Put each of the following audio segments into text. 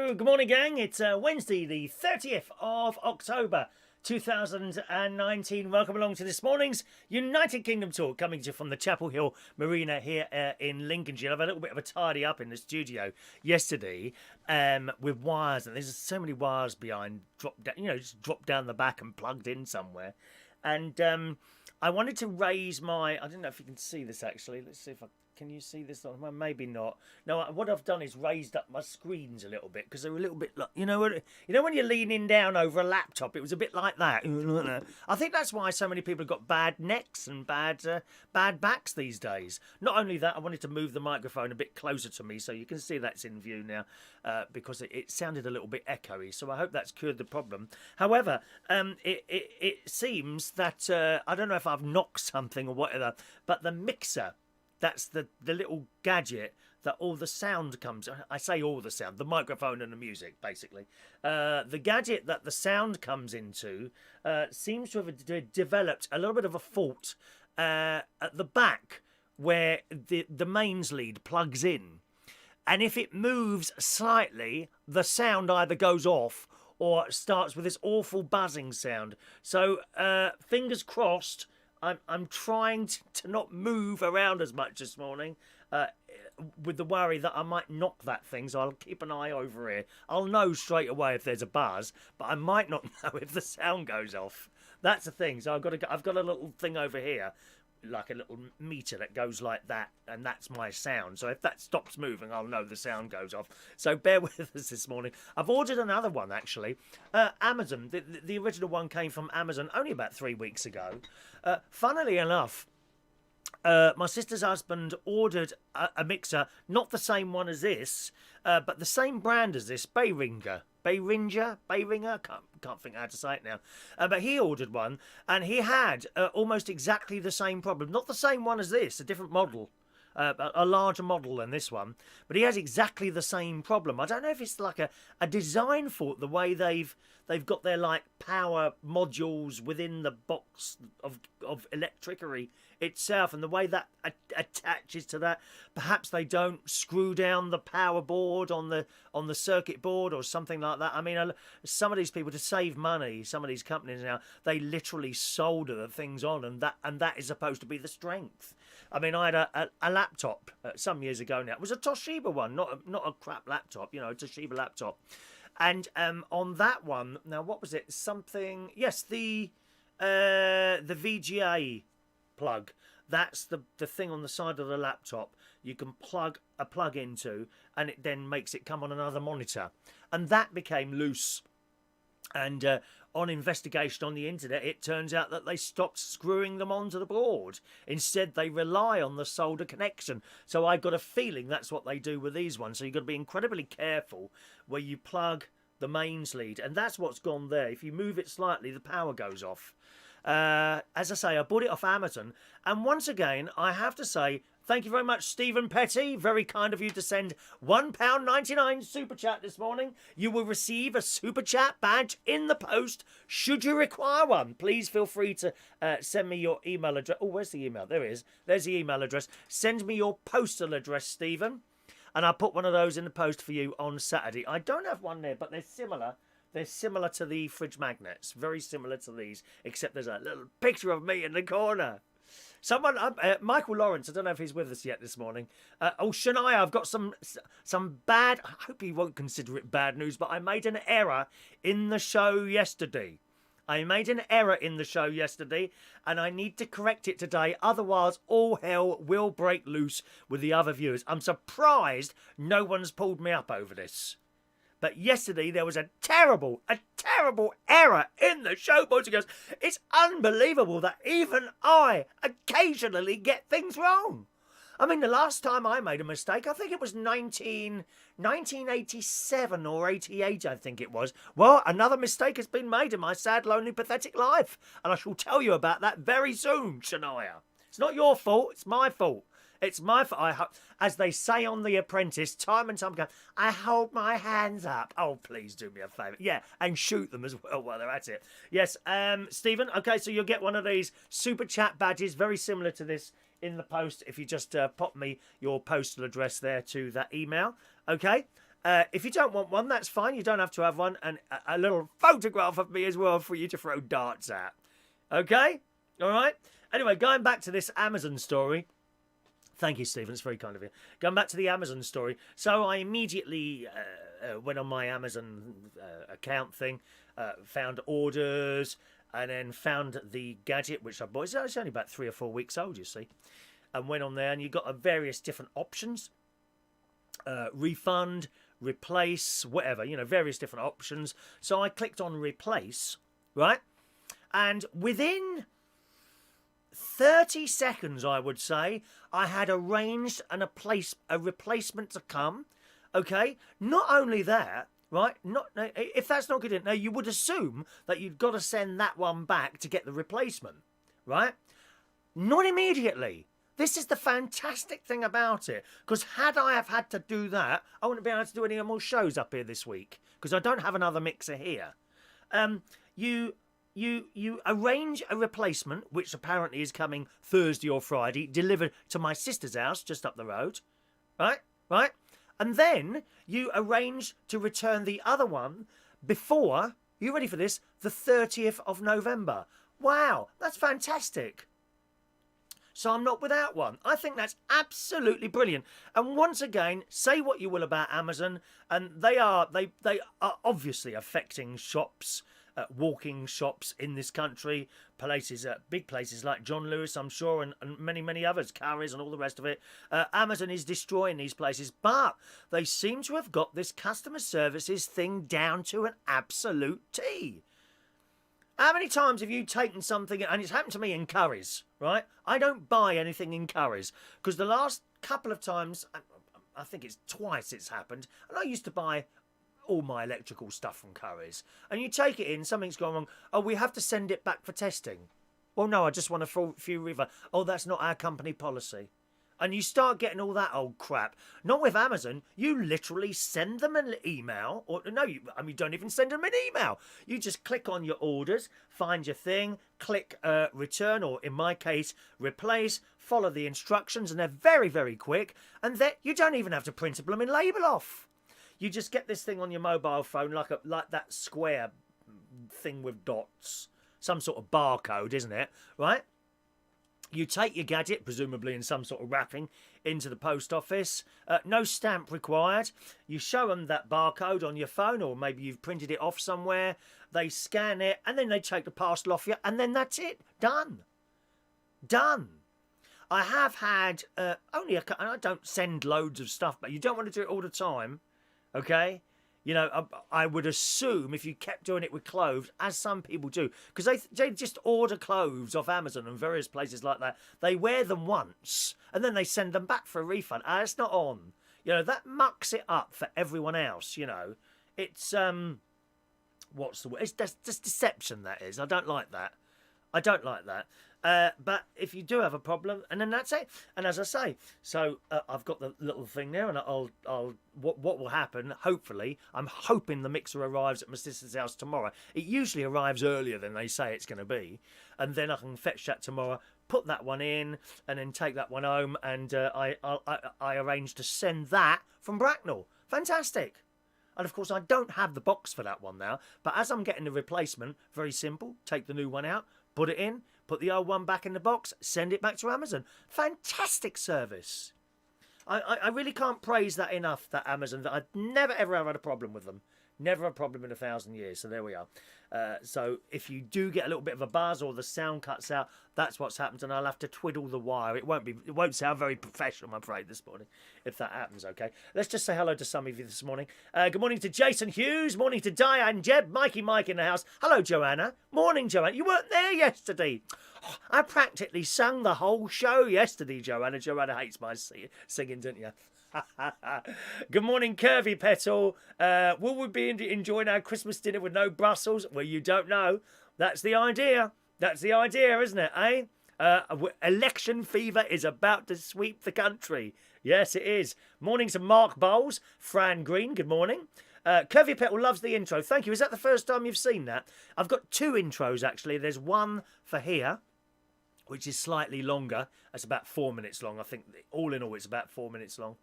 Good morning, gang. It's Wednesday, the 30th of October, 2019. Welcome along to this morning's United Kingdom talk, coming to you from the Chapel Hill Marina here in Lincolnshire. I've had a little bit of a tidy up in the studio yesterday with wires, and there's so many wires behind, just dropped down the back and plugged in somewhere. And I wanted to raise my, I don't know if you can see this actually. Let's see if can you see this? Well, maybe not. No, what I've done is raised up my screens a little bit because they're a little bit like, you know when you're leaning down over a laptop, it was a bit like that. I think that's why so many people have got bad necks and bad backs these days. Not only that, I wanted to move the microphone a bit closer to me so you can see that's in view now because it sounded a little bit echoey. So I hope that's cured the problem. However, it seems that I don't know if I've knocked something or whatever, but the mixer. That's the little gadget that all the sound comes. I say all the sound, the microphone and the music, basically. The gadget that the sound comes into seems to have developed a little bit of a fault at the back where the mains lead plugs in. And if it moves slightly, the sound either goes off or starts with this awful buzzing sound. So fingers crossed. I'm trying to not move around as much this morning with the worry that I might knock that thing, so I'll keep an eye over here. I'll know straight away if there's a buzz, but I might not know if the sound goes off. That's the thing. So I've got a little thing over here, like a little meter that goes like that, and that's my sound. So if that stops moving, I'll know the sound goes off. So bear with us this morning. I've ordered another one, actually. Amazon. The original one came from Amazon only about 3 weeks ago. Funnily enough, my sister's husband ordered a mixer, not the same one as this, but the same brand as this, Behringer, can't think how to say it now. But he ordered one, and he had almost exactly the same problem. Not the same one as this, a different model, a larger model than this one. But he has exactly the same problem. I don't know if it's like a design fault, the way they've got their like power modules within the box of electricity itself, and the way that attaches to that. Perhaps they don't screw down the power board on the circuit board or something like that. I mean, some of these people, to save money, some of these companies now, they literally solder the things on, and that is supposed to be the strength. I mean, I had a laptop some years ago now. It was a Toshiba one, not a crap laptop, a Toshiba laptop. And on that one, now what was it? Something, yes, the VGA plug. That's the thing on the side of the laptop you can plug a plug into, and it then makes it come on another monitor. And that became loose. And on investigation on the internet, it turns out that they stopped screwing them onto the board. Instead, they rely on the solder connection. So I got a feeling that's what they do with these ones. So you've got to be incredibly careful where you plug the mains lead. And that's what's gone there. If you move it slightly, the power goes off. As I say, I bought it off Amazon. And once again, I have to say, thank you very much, Stephen Petty. Very kind of you to send £1.99 super chat this morning. You will receive a super chat badge in the post should you require one. Please feel free to send me your email address. Oh, where's the email? There it is. There's the email address. Send me your postal address, Stephen, and I'll put one of those in the post for you on Saturday. I don't have one there, but they're similar. They're similar to the fridge magnets. Very similar to these, except there's a little picture of me in the corner. Someone, Michael Lawrence, I don't know if he's with us yet this morning. Shania, I've got some bad, I hope he won't consider it bad news, but I made an error in the show yesterday. And I need to correct it today. Otherwise, all hell will break loose with the other viewers. I'm surprised no one's pulled me up over this. But yesterday there was a terrible error in the show, boys and girls. It's unbelievable that even I occasionally get things wrong. I mean, the last time I made a mistake, I think it was 1987 or 88, I think it was. Well, another mistake has been made in my sad, lonely, pathetic life. And I shall tell you about that very soon, Shania. It's not your fault, it's my fault. It's my fault. As they say on The Apprentice, time and time again, I hold my hands up. Oh, please do me a favour. Yeah, and shoot them as well while they're at it. Yes, Stephen, okay, so you'll get one of these super chat badges, very similar to this, in the post if you just pop me your postal address there to that email. Okay? If you don't want one, that's fine. You don't have to have one. And a little photograph of me as well for you to throw darts at. Okay? All right? Anyway, going back to this Amazon story. Thank you, Stephen. It's very kind of you. Going back to the Amazon story. So I immediately went on my Amazon account thing, found orders, and then found the gadget, which I bought. It's only about 3 or 4 weeks old, you see. And went on there, and you got various different options. Refund, replace, whatever, various different options. So I clicked on replace, right? And within 30 seconds, I would say, I had arranged a replacement to come. Okay? Not only that, right? If that's not good enough, now you would assume that you've got to send that one back to get the replacement, right? Not immediately. This is the fantastic thing about it, because had I have had to do that, I wouldn't be able to do any more shows up here this week, because I don't have another mixer here. You arrange a replacement, which apparently is coming Thursday or Friday, delivered to my sister's house just up the road, right? And then you arrange to return the other one before, you ready for this, the 30th of November. Wow, that's fantastic. So I'm not without one. I think that's absolutely brilliant. And once again, say what you will about Amazon, and they are obviously affecting shops, walking shops in this country, places, big places like John Lewis, I'm sure, and many, many others, Carries and all the rest of it. Amazon is destroying these places, but they seem to have got this customer services thing down to an absolute T. How many times have you taken something, and it's happened to me in Currys, right? I don't buy anything in Currys, because the last couple of times, I think it's twice it's happened, and I used to buy all my electrical stuff from Currys, and you take it in, something's gone wrong, oh, we have to send it back for testing. Well, no, I just want a few refund. Oh, that's not our company policy. And you start getting all that old crap. Not with Amazon. You literally send them an email. Or no, you don't even send them an email. You just click on your orders, find your thing, click return, or in my case, replace, follow the instructions, and they're very, very quick. And then you don't even have to print a blooming label off. You just get this thing on your mobile phone like that square thing with dots. Some sort of barcode, isn't it? Right? You take your gadget, presumably in some sort of wrapping, into the post office. No stamp required. You show them that barcode on your phone, or maybe you've printed it off somewhere. They scan it, and then they take the parcel off you, and then that's it. Done. I have had and I don't send loads of stuff, but you don't want to do it all the time, okay? I would assume if you kept doing it with clothes, as some people do, because they just order clothes off Amazon and various places like that. They wear them once, and then they send them back for a refund. It's not on. That mucks it up for everyone else, It's, what's the word? It's just deception, that is. I don't like that. But if you do have a problem, and then that's it. And as I say, so I've got the little thing there, and what will happen, hopefully, I'm hoping the mixer arrives at my sister's house tomorrow. It usually arrives earlier than they say it's going to be. And then I can fetch that tomorrow, put that one in, and then take that one home. And I arranged to send that from Bracknell. Fantastic. And of course, I don't have the box for that one now. But as I'm getting the replacement, very simple, take the new one out, put it in, put the old one back in the box, send it back to Amazon. Fantastic service. I really can't praise that enough, that Amazon. That I've never, ever had a problem with them. Never a problem in 1,000 years. So there we are. So if you do get a little bit of a buzz or the sound cuts out, that's what's happened, and I'll have to twiddle the wire. It won't sound very professional, I'm afraid, this morning, if that happens. Okay, let's just say hello to some of you this morning. Good morning to Jason Hughes. Morning to Diane Jeb. Mikey Mike in the house. Hello, Joanna. Morning, Joanna. You weren't there yesterday. Oh, I practically sung the whole show yesterday, Joanna. Joanna hates my singing, don't you? Good morning, Curvy Petal. Will we be enjoying our Christmas dinner with no Brussels? Well, you don't know. That's the idea. That's the idea, isn't it, eh? Election fever is about to sweep the country. Yes, it is. Morning to Mark Bowles. Fran Green, good morning. Curvy Petal loves the intro. Thank you. Is that the first time you've seen that? I've got 2 intros, actually. There's one for here, which is slightly longer. It's about 4 minutes long. I think all in all, it's about 4 minutes long.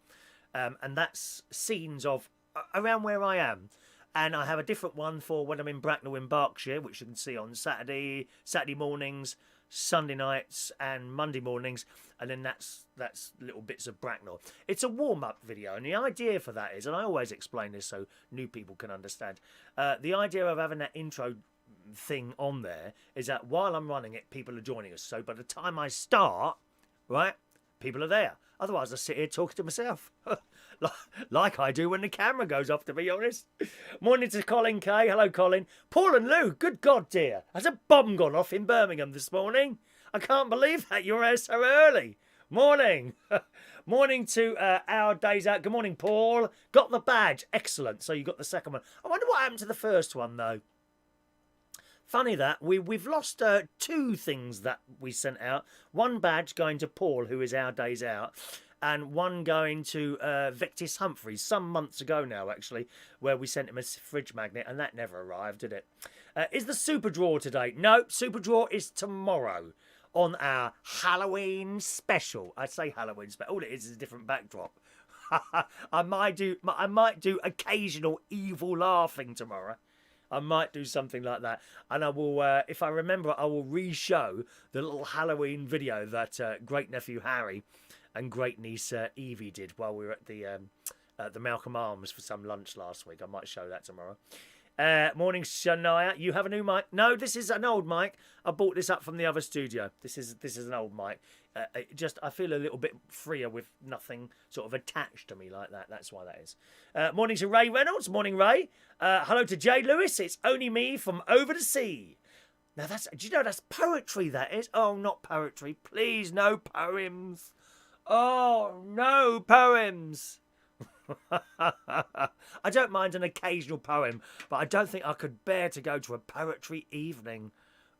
And that's scenes of around where I am. And I have a different one for when I'm in Bracknell in Berkshire, which you can see on Saturday mornings, Sunday nights and Monday mornings. And then that's little bits of Bracknell. It's a warm-up video. And the idea for that is, and I always explain this so new people can understand, the idea of having that intro thing on there is that while I'm running it, people are joining us. So by the time I start, right, people are there. Otherwise, I sit here talking to myself. Like I do when the camera goes off, to be honest. Morning to Colin K. Hello, Colin. Paul and Lou, good God, dear. Has a bomb gone off in Birmingham this morning? I can't believe that you're here so early. Morning. Morning to our days out. Good morning, Paul. Got the badge. Excellent. So you got the second one. I wonder what happened to the first one, though. Funny that we've lost two things that we sent out. One badge going to Paul, who is our days out, and one going to Victis Humphreys some months ago now, actually, where we sent him a fridge magnet, and that never arrived, did it? Is the super draw today? No, super draw is tomorrow on our Halloween special. I say Halloween special. All it is a different backdrop. I might do occasional evil laughing tomorrow. I might do something like that. And I will, if I remember, I will re-show the little Halloween video that great nephew Harry and great niece Evie did while we were at the Malcolm Arms for some lunch last week. I might show that tomorrow. Morning, Shania. You have a new mic? No, this is an old mic. I bought this up from the other studio. This is an old mic. I feel a little bit freer with nothing sort of attached to me like that. That's why that is. Morning to Ray Reynolds. Morning, Ray. Hello to Jay Lewis. It's only me from over the sea. Now do you know that's poetry? That is. Oh, not poetry. Please, no poems. Oh, no poems. I don't mind an occasional poem, but I don't think I could bear to go to a poetry evening.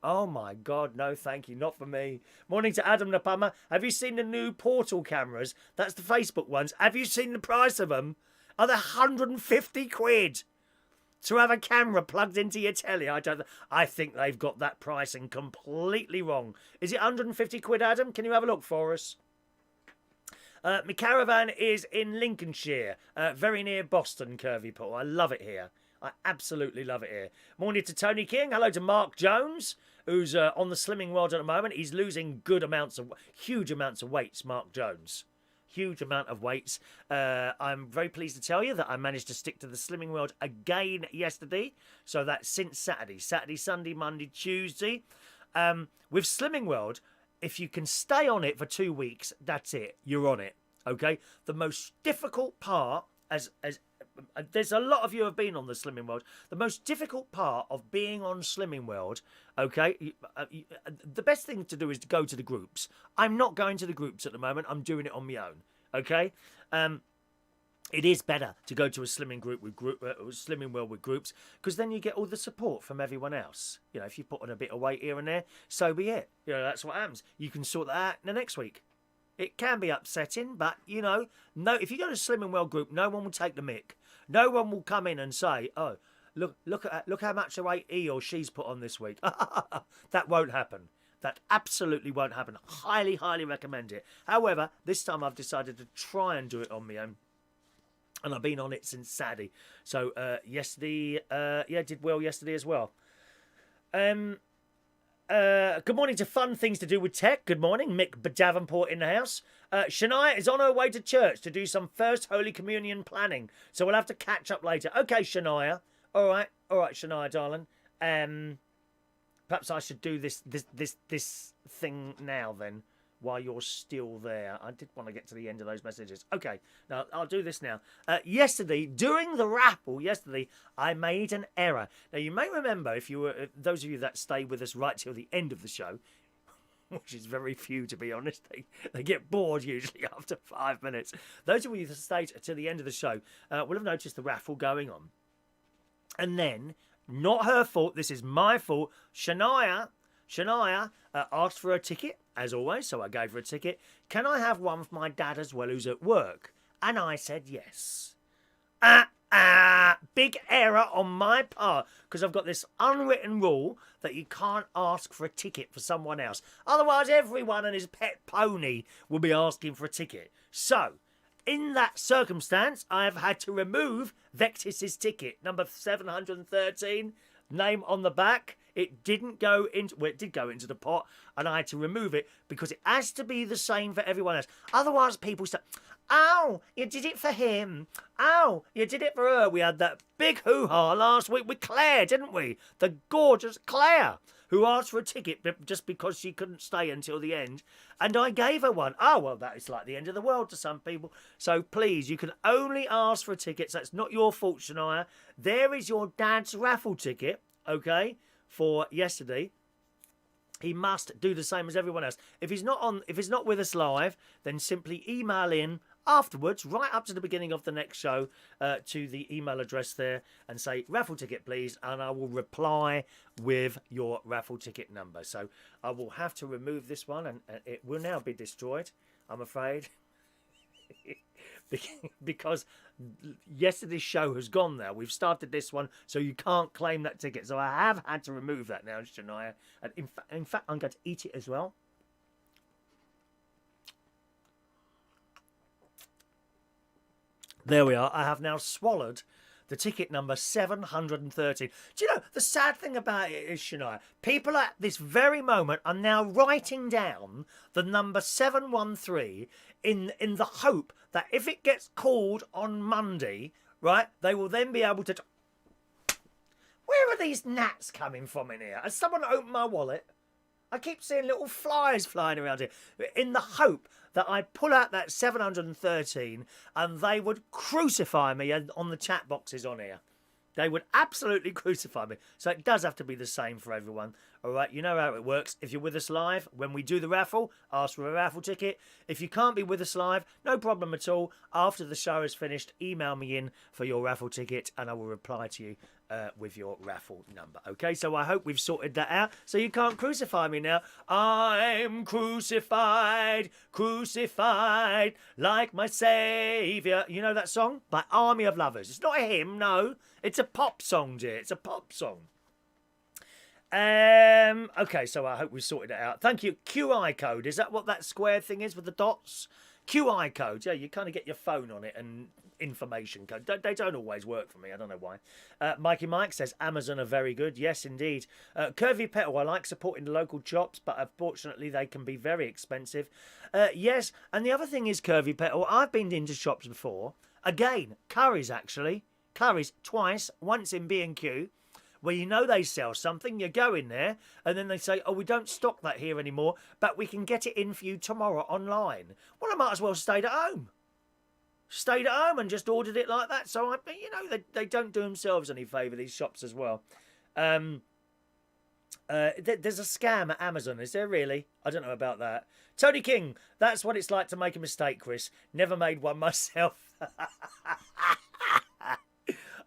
Oh my God, no thank you, not for me. Morning to Adam Napama. Have you seen the new Portal cameras? That's the Facebook ones. Have you seen the price of them? Are they 150 quid to have a camera plugged into your telly? I think they've got that pricing completely wrong. Is it 150 quid, Adam? Can you have a look for us? My caravan is in Lincolnshire, very near Boston, Curvy Paul. I love it here. I absolutely love it here. Morning to Tony King. Hello to Mark Jones, who's on the slimming world at the moment. He's losing huge amounts of weights, Mark Jones. Huge amount of weights. I'm very pleased to tell you that I managed to stick to the slimming world again yesterday. So that's since Saturday. Saturday, Sunday, Monday, Tuesday. With slimming world, if you can stay on it for 2 weeks, that's it. You're on it. Okay? The most difficult part, as there's a lot of you have been on the Slimming World. The most difficult part of being on Slimming World, okay, the best thing to do is to go to the groups. I'm not going to the groups at the moment. I'm doing it on my own, okay? It is better to go to a slimming Slimming World with groups, because then you get all the support from everyone else. You know, if you put on a bit of weight here and there, so be it. You know, that's what happens. You can sort that out in the next week. It can be upsetting, but, you know, no. If you go to a Slimming World group, no one will take the mick. No one will come in and say, oh, look how much weight he or she's put on this week. That won't happen. That absolutely won't happen. Highly, highly recommend it. However, this time I've decided to try and do it on my own. And I've been on it since Saturday. So yesterday, did well yesterday as well. Good morning to Fun Things to Do with Tech. Good morning, Mick Davenport in the house. Shania is on her way to church to do some First Holy Communion planning, so we'll have to catch up later. Okay, Shania. All right, Shania, darling. Perhaps I should do this thing now then, while you're still there. I did want to get to the end of those messages. Okay, now I'll do this now. Yesterday, during the raffle yesterday, I made an error. Now, you may remember, if you were those of you that stay with us right till the end of the show, which is very few, to be honest. They get bored usually after 5 minutes. Those of you that stayed to the end of the show will have noticed the raffle going on. And then, not her fault, this is my fault, Shania asked for a ticket, as always, so I gave her a ticket. Can I have one for my dad as well, who's at work? And I said yes. Big error on my part, because I've got this unwritten rule that you can't ask for a ticket for someone else. Otherwise, everyone and his pet pony will be asking for a ticket. So, in that circumstance, I have had to remove Vectis's ticket, number 713, name on the back. It didn't go into, well, it did go into the pot, and I had to remove it because it has to be the same for everyone else. Otherwise, people say, "Oh, you did it for him. Oh, you did it for her." We had that big hoo-ha last week with Clare, didn't we? The gorgeous Clare, who asked for a ticket just because she couldn't stay until the end. And I gave her one. Oh, well, that is like the end of the world to some people. So please, you can only ask for tickets. That's not your fault, Shania. There is your dad's raffle ticket, okay, for yesterday. He must do the same as everyone else. If he's not with us live, then simply email in afterwards, right up to the beginning of the next show, to the email address there and say, "Raffle ticket, please," and I will reply with your raffle ticket number. So I will have to remove this one, and it will now be destroyed, I'm afraid. Because yesterday's show has gone now. We've started this one, so you can't claim that ticket. So I have had to remove that now, Shania. And in fact, I'm going to eat it as well. There we are. I have now swallowed the ticket number 713. Do you know, the sad thing about it is, Shania, people at this very moment are now writing down the number 713 in the hope that if it gets called on Monday, right, they will then be able to... Where are these gnats coming from in here? Has someone opened my wallet? I keep seeing little flies flying around here in the hope that I pull out that 713 and they would crucify me on the chat boxes on here. They would absolutely crucify me. So it does have to be the same for everyone. All right, you know how it works. If you're with us live, when we do the raffle, ask for a raffle ticket. If you can't be with us live, no problem at all. After the show is finished, email me in for your raffle ticket and I will reply to you with your raffle number. Okay, so I hope we've sorted that out. So you can't crucify me now. I'm crucified, crucified like my saviour. You know that song? By Army of Lovers. It's not a hymn, no. It's a pop song, dear. It's a pop song. Okay, so I hope we sorted it out. Thank you. QI code. Is that what that square thing is with the dots? QI code. Yeah, you kind of get your phone on it and information code. They don't always work for me. I don't know why. Mikey Mike says Amazon are very good. Yes, indeed. Curvy Petal. I like supporting the local shops, but unfortunately they can be very expensive. Yes, and the other thing is, Curvy Petal, I've been into shops before. Again, Curry's actually. Curry's twice. Once in B&Q. Where you know they sell something, you go in there, and then they say, "Oh, we don't stock that here anymore, but we can get it in for you tomorrow online." Well, I might as well stayed at home. Stayed at home and just ordered it like that. So, you know, they don't do themselves any favour, these shops as well. There's a scam at Amazon, is there really? I don't know about that. Tony King, that's what it's like to make a mistake, Chris. Never made one myself.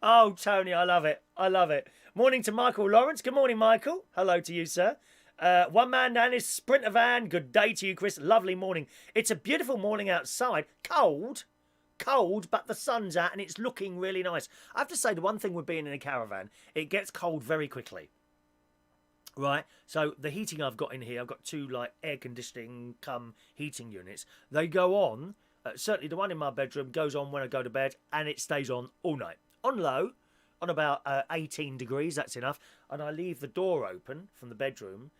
Oh, Tony, I love it. I love it. Morning to Michael Lawrence. Good morning, Michael. Hello to you, sir. One man down his Sprinter van. Good day to you, Chris. Lovely morning. It's a beautiful morning outside. Cold, but the sun's out and it's looking really nice. I have to say, the one thing with being in a caravan, it gets cold very quickly. Right, so the heating I've got in here, I've got two like air conditioning cum heating units. They go on, certainly the one in my bedroom goes on when I go to bed and it stays on all night. On low, on about 18 degrees, that's enough. And I leave the door open from the bedroom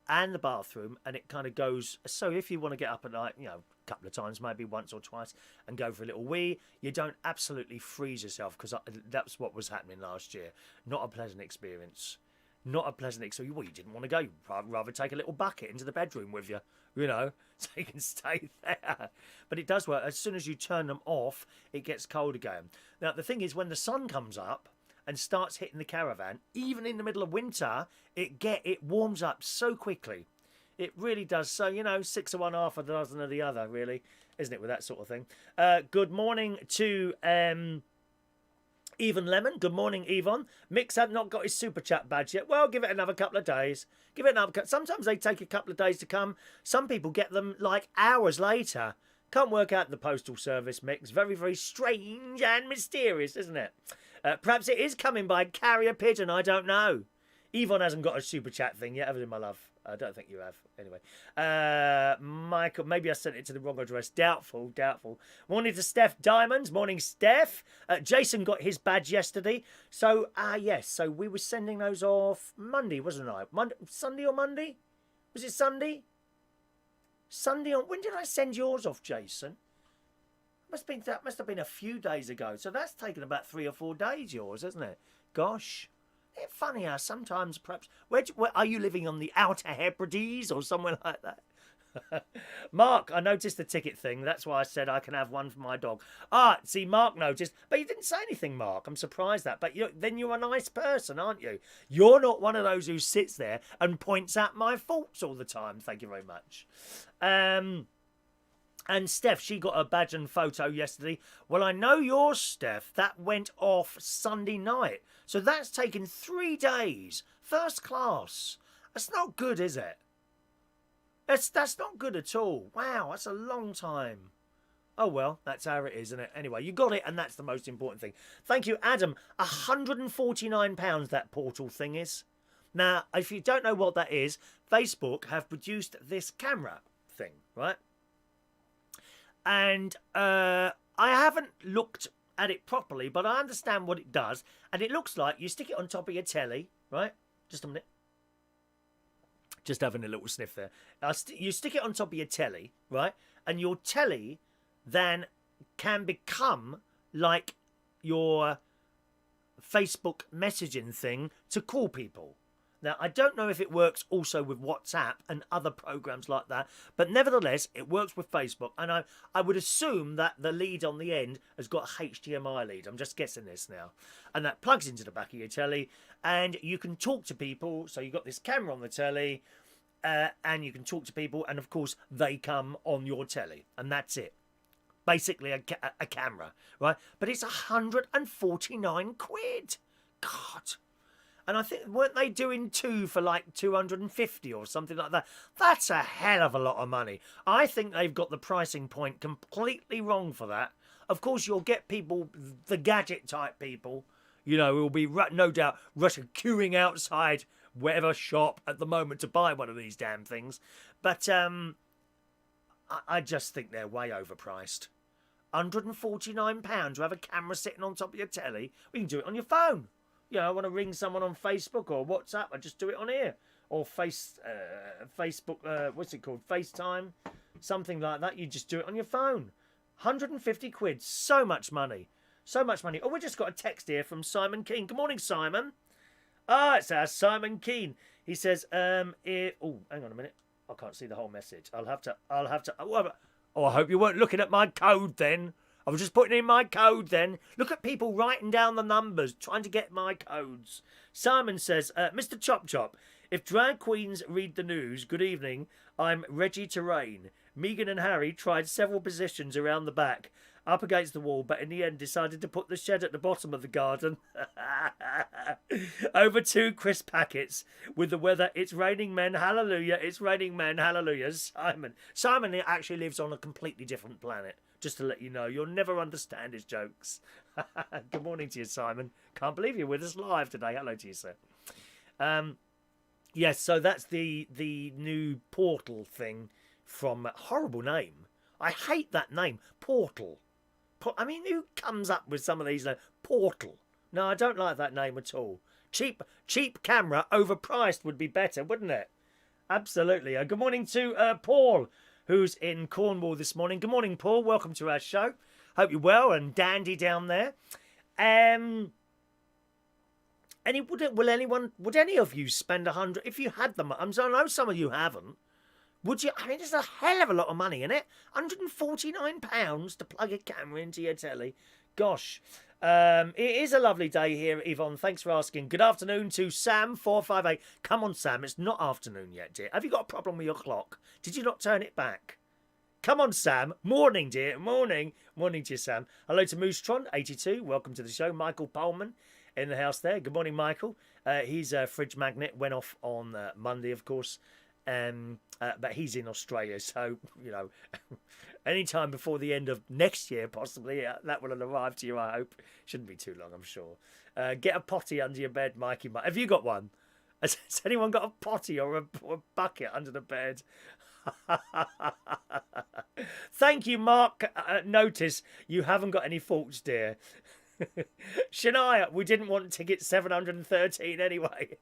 and the bathroom, and it kind of goes. So if you want to get up at night, you know, a couple of times, maybe once or twice, and go for a little wee, you don't absolutely freeze yourself, because that's what was happening last year. Not a pleasant experience. Not a pleasant experience. Well, you didn't want to go. You'd rather take a little bucket into the bedroom with you, you know, so you can stay there. But it does work. As soon as you turn them off, it gets cold again. Now, the thing is, when the sun comes up and starts hitting the caravan, even in the middle of winter, it warms up so quickly. It really does. So, you know, 6 of one, half a dozen of the other, really, isn't it, with that sort of thing? Good morning to Even Lemon. Good morning, Yvonne. Mick's had not got his super chat badge yet. Well, give it another couple of days. Give it another. Sometimes they take a couple of days to come. Some people get them like hours later. Can't work out the postal service, Mick. It's very, very strange and mysterious, isn't it? Perhaps it is coming by carrier pigeon. I don't know. Yvonne hasn't got a super chat thing yet, have you, my love? I don't think you have. Anyway, Michael, maybe I sent it to the wrong address. Doubtful, doubtful. Morning to Steph Diamonds. Morning, Steph. Jason got his badge yesterday. So, yes. So we were sending those off Monday, wasn't I? Sunday or Monday? Was it Sunday? Sunday on. When did I send yours off, Jason? That must have been a few days ago. So that's taken about 3 or 4 days, yours, hasn't it? Gosh. Isn't it funny how sometimes perhaps... Where are you living, on the Outer Hebrides or somewhere like that? Mark, I noticed the ticket thing. That's why I said I can have one for my dog. See, Mark noticed. But you didn't say anything, Mark. I'm surprised that. But then you're a nice person, aren't you? You're not one of those who sits there and points out my faults all the time. Thank you very much. And Steph, she got a badge and photo yesterday. Well, I know yours, Steph. That went off Sunday night. So that's taken 3 days. First class. That's not good, is it? That's not good at all. Wow, that's a long time. Oh, well, that's how it is, isn't it? Anyway, you got it, and that's the most important thing. Thank you, Adam. £149 that portal thing is. Now, if you don't know what that is, Facebook have produced this camera thing, right? And I haven't looked at it properly, but I understand what it does. And it looks like you stick it on top of your telly, right? Just a minute. Just having a little sniff there. You stick it on top of your telly, right? And your telly then can become like your Facebook messaging thing to call people. Now, I don't know if it works also with WhatsApp and other programs like that, but nevertheless, it works with Facebook. And I would assume that the lead on the end has got a HDMI lead. I'm just guessing this now. And that plugs into the back of your telly, and you can talk to people. So you've got this camera on the telly, and you can talk to people, and of course, they come on your telly, and that's it. Basically, a camera, right? But it's 149 quid. God. And I think, weren't they doing 2 for like 250 or something like that? That's a hell of a lot of money. I think they've got the pricing point completely wrong for that. Of course, you'll get people, the gadget type people, you know, who will be no doubt queuing outside whatever shop at the moment to buy one of these damn things. But I just think they're way overpriced. £149 to have a camera sitting on top of your telly. We can do it on your phone. You know, I want to ring someone on Facebook or WhatsApp, I just do it on here. Or Facebook, what's it called? FaceTime, something like that. You just do it on your phone. 150 quid, so much money. So much money. Oh, we just got a text here from Simon Keane. Good morning, Simon. It's our Simon Keane. He says, hang on a minute. I can't see the whole message. I'll have to, I hope you weren't looking at my code then. I was just putting in my code then. Look at people writing down the numbers, trying to get my codes. Simon says, Mr. Chop Chop, if drag queens read the news, good evening, I'm Reggie Terrain. Megan and Harry tried several positions around the back, up against the wall, but in the end decided to put the shed at the bottom of the garden. Over 2 crisp packets with the weather. It's raining men, hallelujah. It's raining men, hallelujah. Simon actually lives on a completely different planet. Just to let you know, you'll never understand his jokes. Good morning to you, Simon. Can't believe you're with us live today. Hello to you, sir. Yes, so that's the new portal thing from... Horrible name. I hate that name. Portal. I mean, who comes up with some of these? Portal. No, I don't like that name at all. Cheap camera, overpriced would be better, wouldn't it? Absolutely. Good morning to Paul, who's in Cornwall this morning. Good morning, Paul. Welcome to our show. Hope you're well and dandy down there. Would any of you spend 100 if you had them? I know some of you haven't. Would you? I mean, it's a hell of a lot of money, isn't it? £149 to plug a camera into your telly. Gosh. It is a lovely day here, Yvonne. Thanks for asking. Good afternoon to Sam458. Come on, Sam. It's not afternoon yet, dear. Have you got a problem with your clock? Did you not turn it back? Come on, Sam. Morning, dear. Morning. Morning to you, Sam. Hello to Moosetron82. Welcome to the show. Michael Pullman in the house there. Good morning, Michael. His fridge magnet went off on Monday, of course. But he's in Australia, so, you know, anytime before the end of next year, possibly, that will have arrived to you, I hope. Shouldn't be too long, I'm sure. Get a potty under your bed, Mikey. Have you got one? Has anyone got a potty or a bucket under the bed? Thank you, Mark. Notice you haven't got any faults, dear. Shania, we didn't want ticket 713 anyway.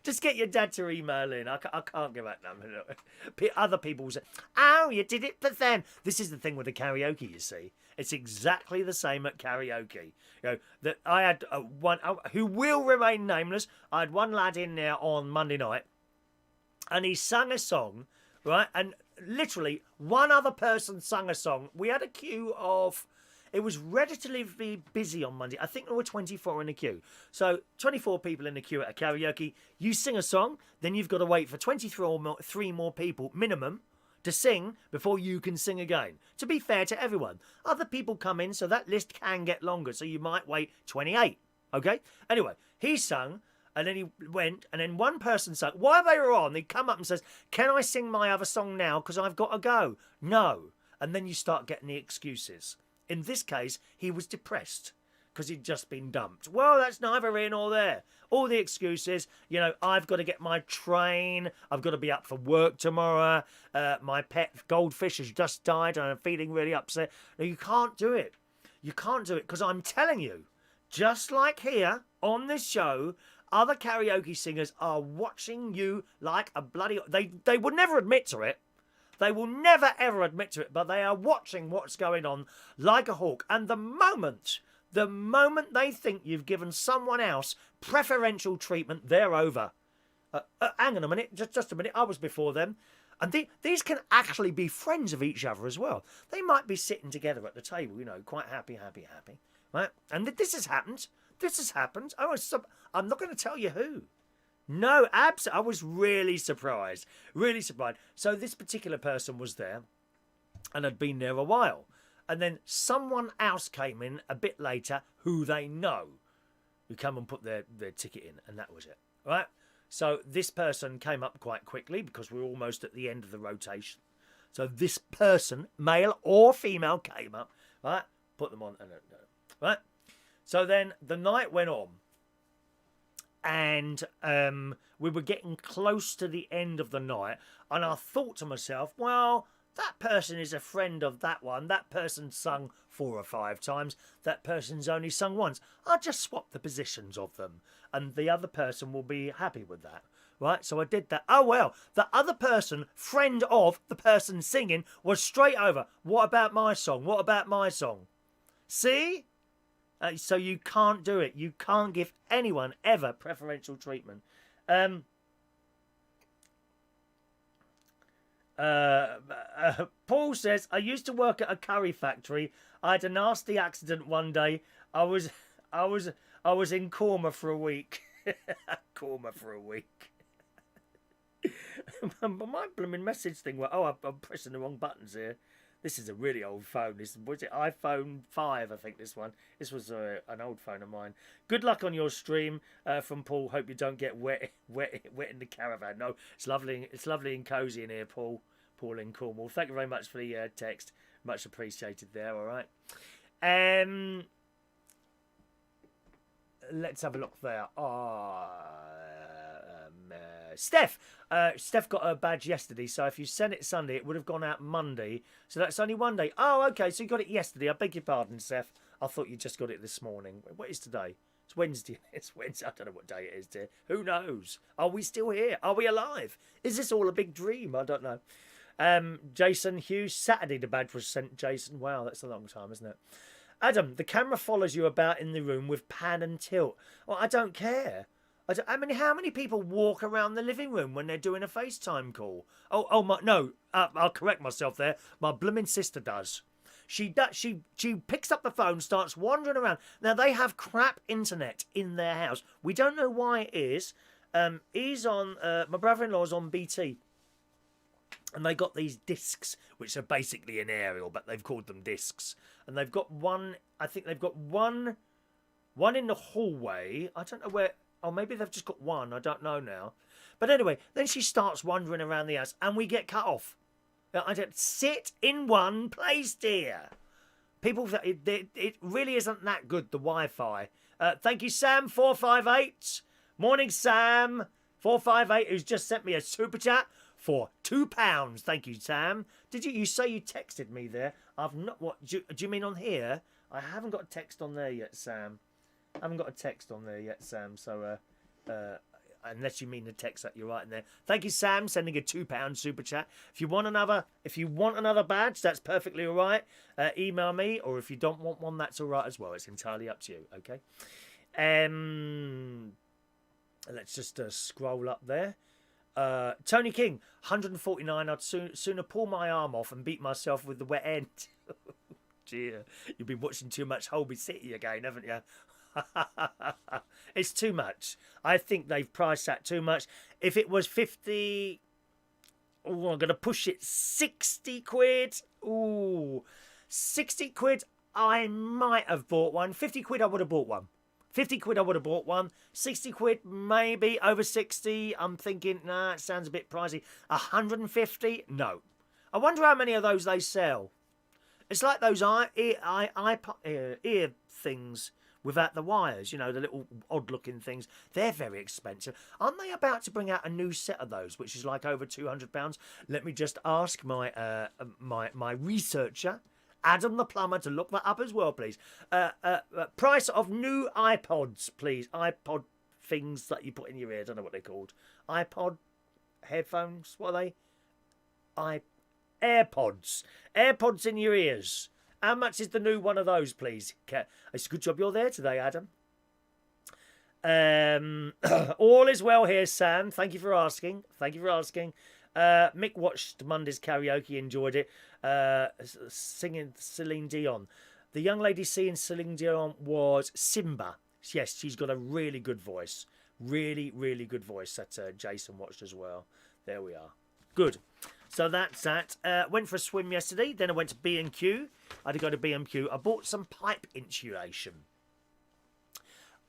Just get your dad to email in. I can't give that number. Other people say, oh, you did it for them. This is the thing with the karaoke, you see. It's exactly the same at karaoke. You know, that I had one who will remain nameless. I had one lad in there on Monday night, and he sang a song, right? And literally one other person sang a song. We had a queue of... It was relatively busy on Monday. I think there were 24 in the queue. So 24 people in the queue at a karaoke. You sing a song, then you've got to wait for 3 more people minimum to sing before you can sing again. To be fair to everyone. Other people come in, so that list can get longer. So you might wait 28. Okay? Anyway, he sung, and then he went, and then one person sang. While they were on, they come up and says, can I sing my other song now because I've got to go? No. And then you start getting the excuses. In this case, he was depressed because he'd just been dumped. Well, that's neither here nor there. All the excuses, you know, I've got to get my train. I've got to be up for work tomorrow. My pet goldfish has just died and I'm feeling really upset. No, you can't do it. You can't do it because I'm telling you, just like here on this show, other karaoke singers are watching you like a bloody... They would never admit to it. They will never, ever admit to it, but they are watching what's going on like a hawk. And the moment they think you've given someone else preferential treatment, they're over. Hang on a minute, just a minute, I was before them. And these can actually be friends of each other as well. They might be sitting together at the table, you know, quite happy, right? And this has happened. This has happened. I'm not going to tell you who. No, I was really surprised. Really surprised. So this particular person was there and had been there a while. And then someone else came in a bit later who they know, who come and put their ticket in, and that was it. Right? So this person came up quite quickly because we're almost at the end of the rotation. So this person, male or female, came up, right? Put them on, right? So then the night went on. And we were getting close to the end of the night. And I thought to myself, well, that person is a friend of that one. That person sung 4 or 5 times. That person's only sung once. I'll just swap the positions of them. And the other person will be happy with that. Right? So I did that. Oh, well, the other person, friend of the person singing, was straight over. What about my song? What about my song? See? So you can't do it. You can't give anyone ever preferential treatment. Paul says, I used to work at a curry factory. I had a nasty accident one day. I was in coma for a week. Coma for a week. My blooming message thing. Oh, I'm pressing the wrong buttons here. This is a really old phone. Was it iPhone 5, I think, this one. This was an old phone of mine. Good luck on your stream from Paul. Hope you don't get wet in the caravan. No, it's lovely and cosy in here, Paul. Paul in Cornwall. Thank you very much for the text. Much appreciated there, all right. Let's have a look there. Steph got her badge yesterday, so if you sent it Sunday, it would have gone out Monday. So that's only one day. Oh, okay, so you got it yesterday. I beg your pardon, Steph. I thought you just got it this morning. What is today? It's Wednesday. It's Wednesday. I don't know what day it is, dear. Who knows? Are we still here? Are we alive? Is this all a big dream? I don't know. Jason Hughes, Saturday the badge was sent, Jason. Wow, that's a long time, isn't it? Adam, the camera follows you about in the room with pan and tilt. Well, I don't care. How many people walk around the living room when they're doing a FaceTime call? I'll correct myself there. My blooming sister does. She picks up the phone, starts wandering around. Now, they have crap internet in their house. We don't know why it is. He's on, my brother-in-law's on BT. And they got these discs, which are basically an aerial, but they've called them discs. And they've got one, I think they've got one in the hallway. I don't know where... Oh, maybe they've just got one. I don't know now. But anyway, then she starts wandering around the house and we get cut off. I don't sit in one place, dear. People, it really isn't that good, the Wi-Fi. Thank you, Sam458, Morning, Sam. 458, who's just sent me a super chat for £2. Thank you, Sam. Did you say you texted me there? I've not. What do you mean on here? I haven't got a text on there yet, Sam. I haven't got a text on there yet, Sam. So, unless you mean the text that you're writing there. Thank you, Sam, sending a £2 super chat. If you want another badge, that's perfectly all right. Email me, or if you don't want one, that's all right as well. It's entirely up to you. Okay. Let's just scroll up there. Tony King, 149. I'd sooner pull my arm off and beat myself with the wet end. Dear, you've been watching too much Holby City again, haven't you? It's too much. I think they've priced that too much. If it was 50, I'm going to push it 60 quid. Ooh, 60 quid. I might have bought one. 50 quid, I would have bought one. 50 quid, I would have bought one. 60 quid, maybe. Over 60, I'm thinking, nah, it sounds a bit pricey. 150, no. I wonder how many of those they sell. It's like those ear things without the wires, you know, the little odd-looking things. They're very expensive. Aren't they about to bring out a new set of those, which is like over £200? Let me just ask my my researcher, Adam the plumber, to look that up as well, please. Price of new iPods, please. iPod things that you put in your ear. I don't know what they're called. iPod headphones. What are they? AirPods. AirPods in your ears. How much is the new one of those, please? It's a good job you're there today, Adam. All is well here, Sam. Thank you for asking. Thank you for asking. Mick watched Monday's karaoke, enjoyed it. Singing Celine Dion. The young lady singing Celine Dion was Simba. Yes, she's got a really good voice. Really, really good voice that Jason watched as well. There we are. Good. So that's that. Went for a swim yesterday. Then I went to B&Q. I had to go to B&Q. I bought some pipe insulation.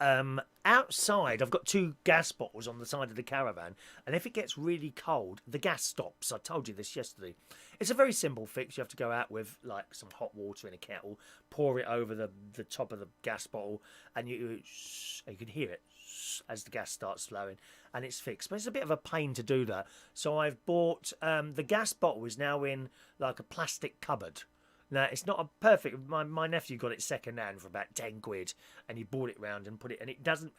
Outside, I've got 2 gas bottles on the side of the caravan, and if it gets really cold, the gas stops. I told you this yesterday. It's a very simple fix. You have to go out with like some hot water in a kettle, pour it over the top of the gas bottle, and you can hear it as the gas starts flowing, and it's fixed. But it's a bit of a pain to do that. So I've bought the gas bottle is now in like a plastic cupboard. Now, it's not a perfect... My nephew got it second hand for about 10 quid, and he bought it round and put it... And it doesn't...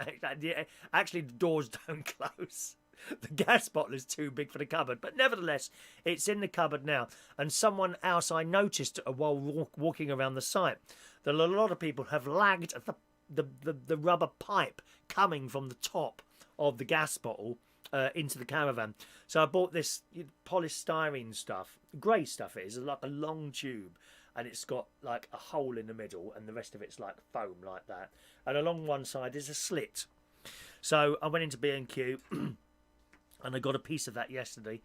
Actually, the doors don't close. The gas bottle is too big for the cupboard. But nevertheless, it's in the cupboard now. And someone else I noticed while walking around the site that a lot of people have lagged the rubber pipe coming from the top of the gas bottle into the caravan. So I bought this polystyrene stuff. Grey stuff it is. It's like a long tube. And it's got like a hole in the middle, and the rest of it's like foam like that. And along one side is a slit. So I went into B&Q and I got a piece of that yesterday,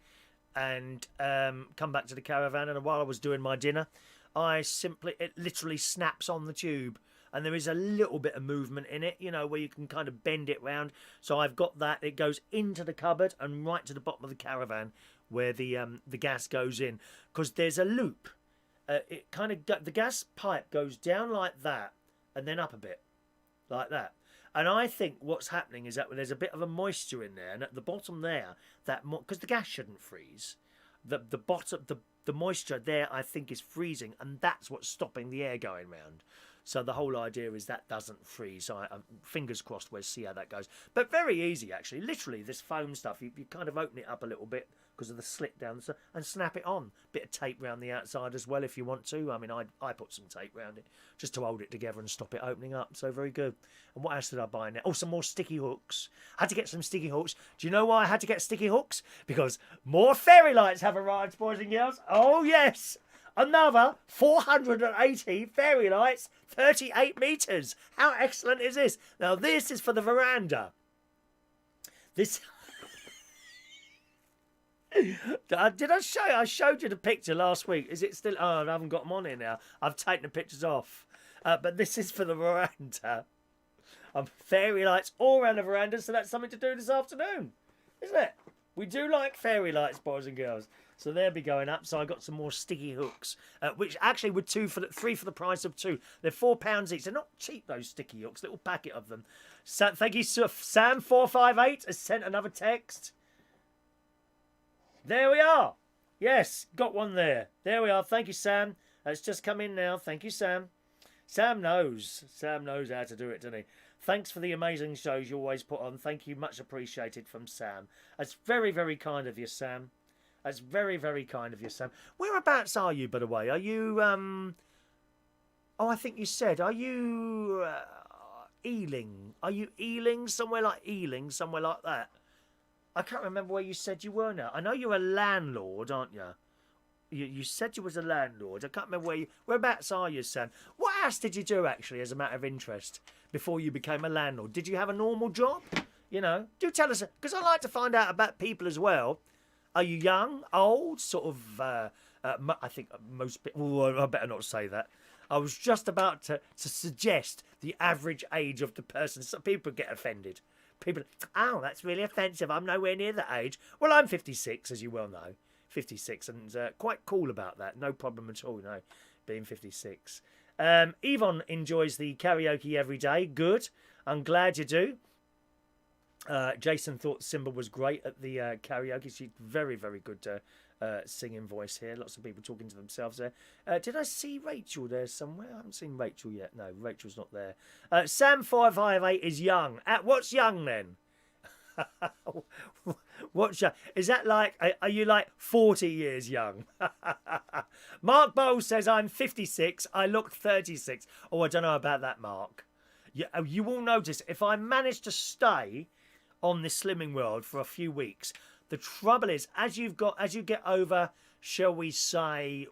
and come back to the caravan. And while I was doing my dinner, it literally snaps on the tube, and there is a little bit of movement in it, you know, where you can kind of bend it round. So I've got that. It goes into the cupboard and right to the bottom of the caravan where the gas goes in, because there's a loop. It kind of the gas pipe goes down like that and then up a bit like that. And I think what's happening is that there's a bit of a moisture in there, and at the bottom there, because the gas shouldn't freeze, the bottom the moisture there I think is freezing, and that's what's stopping the air going round. So the whole idea is that doesn't freeze. So fingers crossed, we'll see how that goes. But very easy, actually. Literally, this foam stuff, you kind of open it up a little bit because of the slit down and snap it on. Bit of tape around the outside as well if you want to. I mean, I put some tape around it just to hold it together and stop it opening up. So very good. And what else did I buy now? Oh, some more sticky hooks. I had to get some sticky hooks. Do you know why I had to get sticky hooks? Because more fairy lights have arrived, boys and girls. Oh, yes. Another 480 fairy lights, 38 metres. How excellent is this? Now, this is for the veranda. This... Did I show you? I showed you the picture last week. Is it still... Oh, I haven't got them on here now. I've taken the pictures off. But this is for the veranda. Fairy lights all around the veranda, so that's something to do this afternoon. Isn't it? We do like fairy lights, boys and girls. So they'll be going up. So I got some more sticky hooks, which actually were three for the price of two. They're £4 each. They're not cheap, those sticky hooks. Little packet of them. So, thank you, Sam458 has sent another text. There we are. Yes, got one there. There we are. Thank you, Sam. It's just come in now. Thank you, Sam. Sam knows. Sam knows how to do it, doesn't he? Thanks for the amazing shows you always put on. Thank you. Much appreciated from Sam. That's very, very kind of you, Sam. That's very, very kind of you, Sam. Whereabouts are you, by the way? Are you, oh, I think you said, are you Ealing? Are you Ealing? Somewhere like Ealing? Somewhere like that? I can't remember where you said you were now. I know you're a landlord, aren't you? You said you was a landlord. I can't remember whereabouts are you, Sam? What else did you do, actually, as a matter of interest, before you became a landlord? Did you have a normal job? You know, do tell us, because I like to find out about people as well. Are you young, old, sort of, I think most people, I better not say that. I was just about to suggest the average age of the person. Some people get offended. People, oh, that's really offensive. I'm nowhere near that age. Well, I'm 56, as you well know. 56, and quite cool about that. No problem at all, no, being 56. Yvonne enjoys the karaoke every day. Good. I'm glad you do. Jason thought Simba was great at the karaoke. She's very, very good singing voice here. Lots of people talking to themselves there. Did I see Rachel there somewhere? I haven't seen Rachel yet. No, Rachel's not there. Sam558 is young. What's young then? What's young? Is that like, are you like 40 years young? Mark Bowles says, I'm 56. I look 36. Oh, I don't know about that, Mark. You will notice if I manage to stay on this slimming world for a few weeks, the trouble is, as you get over, shall we say,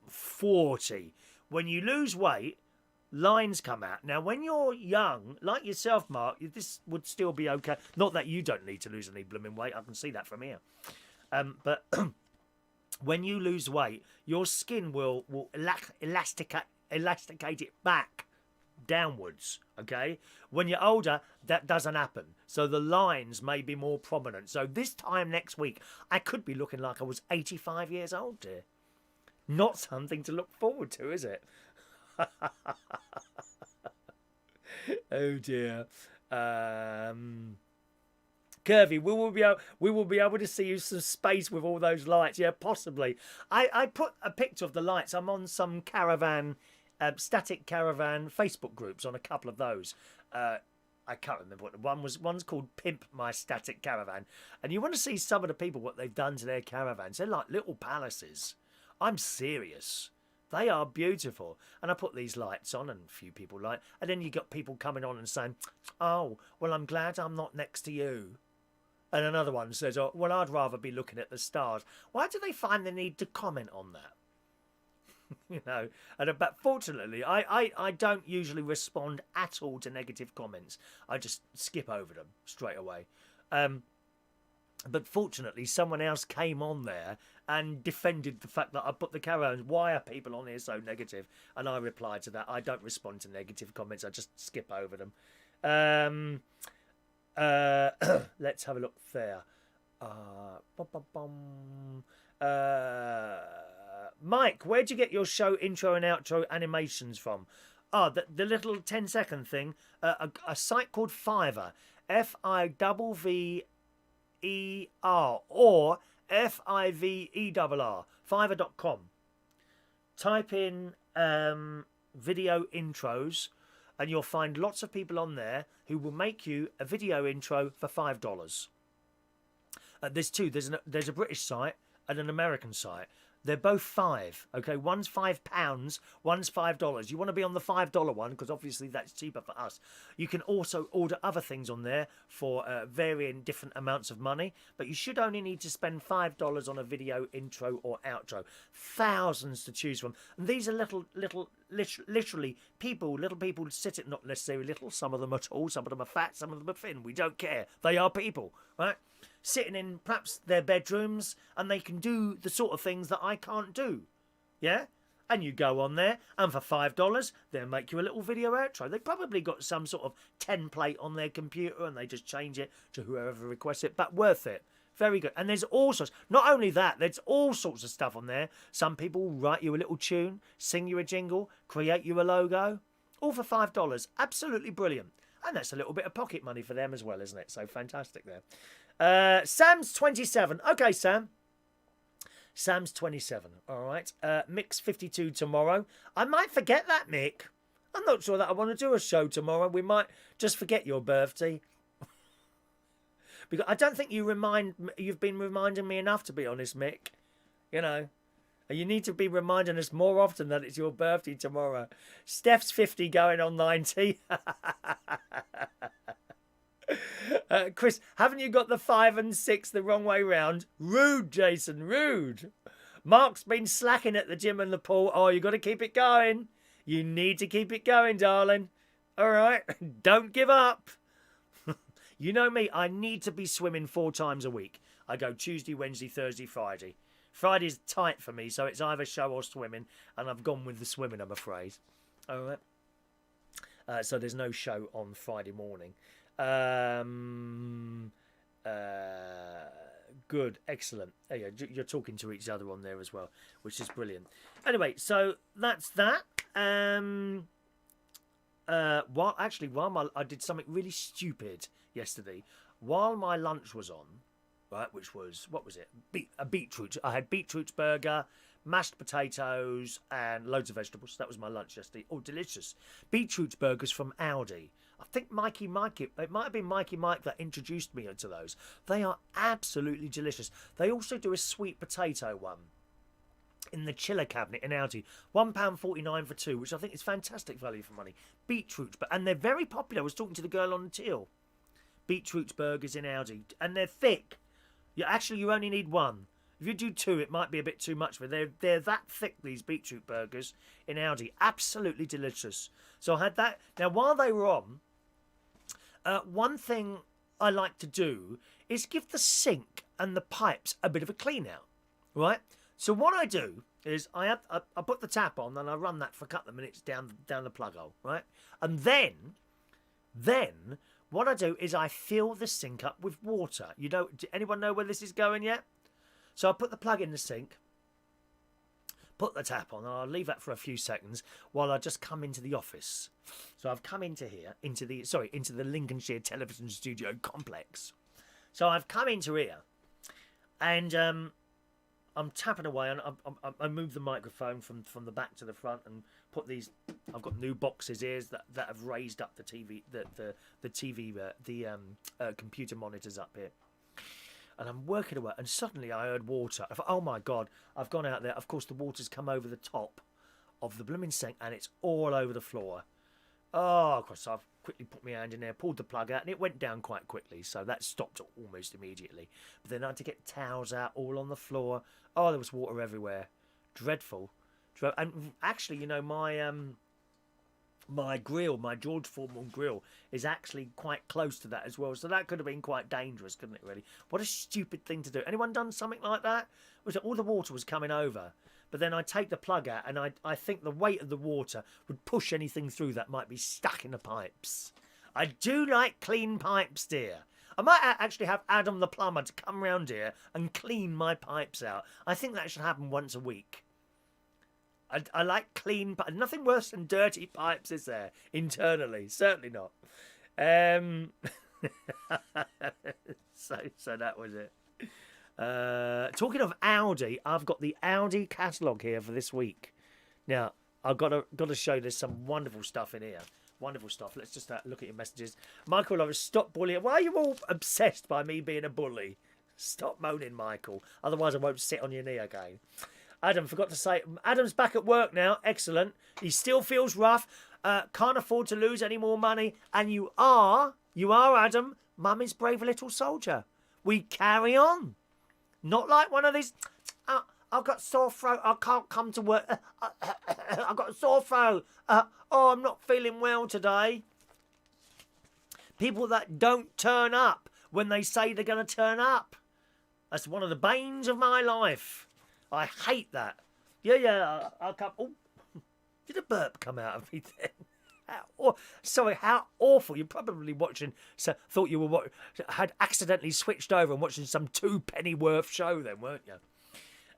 40, when you lose weight, lines come out. Now, when you're young, like yourself, Mark, this would still be okay. Not that you don't need to lose any blooming weight. I can see that from here. But when you lose weight, your skin will elasticate it back downwards, okay? When you're older, that doesn't happen. So the lines may be more prominent. So this time next week, I could be looking like I was 85 years old, dear. Not something to look forward to, is it? Oh dear. Curvy, we will be able to see you some space with all those lights. Yeah, possibly. I put a picture of the lights. I'm on some caravan, static caravan Facebook groups on a couple of those. I can't remember what the one was. One's called Pimp My Static Caravan. And you want to see some of the people, what they've done to their caravans. They're like little palaces. I'm serious. They are beautiful. And I put these lights on and a few people like. And then you got people coming on and saying, oh, well, I'm glad I'm not next to you. And another one says, oh, well, I'd rather be looking at the stars. Why do they find the need to comment on that? You know, but fortunately, I don't usually respond at all to negative comments. I just skip over them straight away. But fortunately, someone else came on there and defended the fact that I put the caravans. Why are people on here so negative? And I replied to that. I don't respond to negative comments. I just skip over them. Let's have a look there. Mike, where'd you get your show intro and outro animations from? Oh, the little 10-second thing. A site called Fiverr. Fiverr or Fiverr. Fiverr.com. Type in video intros and you'll find lots of people on there who will make you a video intro for $5. There's two. There's a British site and an American site. They're both $5. Okay, one's £5, one's $5. You want to be on the $5 one because obviously that's cheaper for us. You can also order other things on there for varying different amounts of money, but you should only need to spend $5 on a video intro or outro. Thousands to choose from. And these are literally little people sitting, not necessarily little. Some of them are tall, some of them are fat, some of them are thin. We don't care. They are people, right? Sitting in perhaps their bedrooms, and they can do the sort of things that I can't do. Yeah? And you go on there, and for $5, they'll make you a little video outro. They probably got some sort of template on their computer, and they just change it to whoever requests it. But worth it. Very good. And there's all sorts. Not only that, there's all sorts of stuff on there. Some people write you a little tune, sing you a jingle, create you a logo. All for $5. Absolutely brilliant. And that's a little bit of pocket money for them as well, isn't it? So fantastic there. Sam's 27. Okay, Sam. Sam's 27. All right. Mick's 52 tomorrow. I might forget that, Mick. I'm not sure that I want to do a show tomorrow. We might just forget your birthday. Because I don't think you've been reminding me enough, to be honest, Mick. You know. You need to be reminding us more often that it's your birthday tomorrow. Steph's 50 going on 90. Chris, haven't you got the 5 and 6 the wrong way round? Rude, Jason, rude. Mark's been slacking at the gym and the pool. Oh, you got to keep it going. You need to keep it going, darling. All right? Don't give up. You know me, I need to be swimming 4 times a week. I go Tuesday, Wednesday, Thursday, Friday. Friday's tight for me, so it's either show or swimming, and I've gone with the swimming, I'm afraid. All right. So there's no show on Friday morning. Good, excellent. Yeah, you're talking to each other on there as well, which is brilliant. Anyway, so that's that. While I did something really stupid yesterday, while my lunch was on. Right, which was, what was it? A beetroot. I had beetroot burger, mashed potatoes, and loads of vegetables. That was my lunch yesterday. Oh, delicious. Beetroot burgers from Aldi. I think it might have been Mikey Mike that introduced me to those. They are absolutely delicious. They also do a sweet potato one in the chiller cabinet in Aldi. £1.49 for 2, which I think is fantastic value for money. Beetroot, and they're very popular. I was talking to the girl on the till. Beetroot burgers in Aldi, and they're thick. You only need 1. If you do 2, it might be a bit too much, but they're that thick, these beetroot burgers in Aldi. Absolutely delicious. So I had that. Now, while they were on, one thing I like to do is give the sink and the pipes a bit of a clean out, right? So what I do is I put the tap on and I run that for a couple of minutes down the plug hole, right? And then what I do is I fill the sink up with water. Anyone know where this is going yet? So I put the plug in the sink, put the tap on, and I'll leave that for a few seconds while I just come into the office. So I've come into here, into the Lincolnshire Television Studio complex. So I've come into here, and I'm tapping away, and I move the microphone from the back to the front and put these. I've got new boxes here that have raised up the TV, the computer monitors up here, and I'm working away. And suddenly I heard water. I thought, oh my God! I've gone out there. Of course, the water's come over the top of the blooming sink, and it's all over the floor. Oh, of course, I've quickly put my hand in there, pulled the plug out, and it went down quite quickly. So that stopped almost immediately. But then I had to get towels out all on the floor. Oh, there was water everywhere. Dreadful. And actually, my grill, my George Foreman grill, is actually quite close to that as well. So that could have been quite dangerous, couldn't it, really? What a stupid thing to do. Anyone done something like that? All the water was coming over. But then I take the plug out, and I think the weight of the water would push anything through that might be stuck in the pipes. I do like clean pipes, dear. I might actually have Adam the plumber to come round here and clean my pipes out. I think that should happen once a week. I like clean pipes. Nothing worse than dirty pipes, is there? Internally. Certainly not. So that was it. Talking of Aldi, I've got the Aldi catalogue here for this week. Now, I've got to show there's some wonderful stuff in here. Wonderful stuff. Let's just look at your messages. Michael Lover, stop bullying. Why are you all obsessed by me being a bully? Stop moaning, Michael. Otherwise, I won't sit on your knee again. Adam, forgot to say, Adam's back at work now. Excellent. He still feels rough. Can't afford to lose any more money. And you are, Adam, Mummy's brave little soldier. We carry on. Not like one of these, I've got sore throat, I can't come to work. I've got a sore throat. I'm not feeling well today. People that don't turn up when they say they're going to turn up. That's one of the banes of my life. I hate that. Yeah, I'll come. Oh, did a burp come out of me then? How awful. You're probably watching, so thought you were had accidentally switched over and watching some 2 pennyworth show then, weren't you?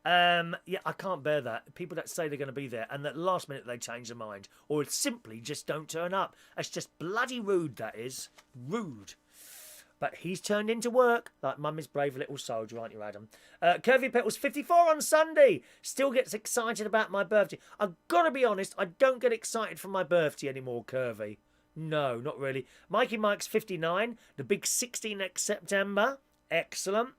Yeah, I can't bear that. People that say they're going to be there and at the last minute they change their mind or simply just don't turn up. That's just bloody rude, that is. Rude. But he's turned into work, like Mummy's brave little soldier, aren't you, Adam? Curvy Petals 54 on Sunday. Still gets excited about my birthday. I've got to be honest, I don't get excited for my birthday anymore, Curvy. No, not really. Mikey Mike's 59. The big 60 next September. Excellent.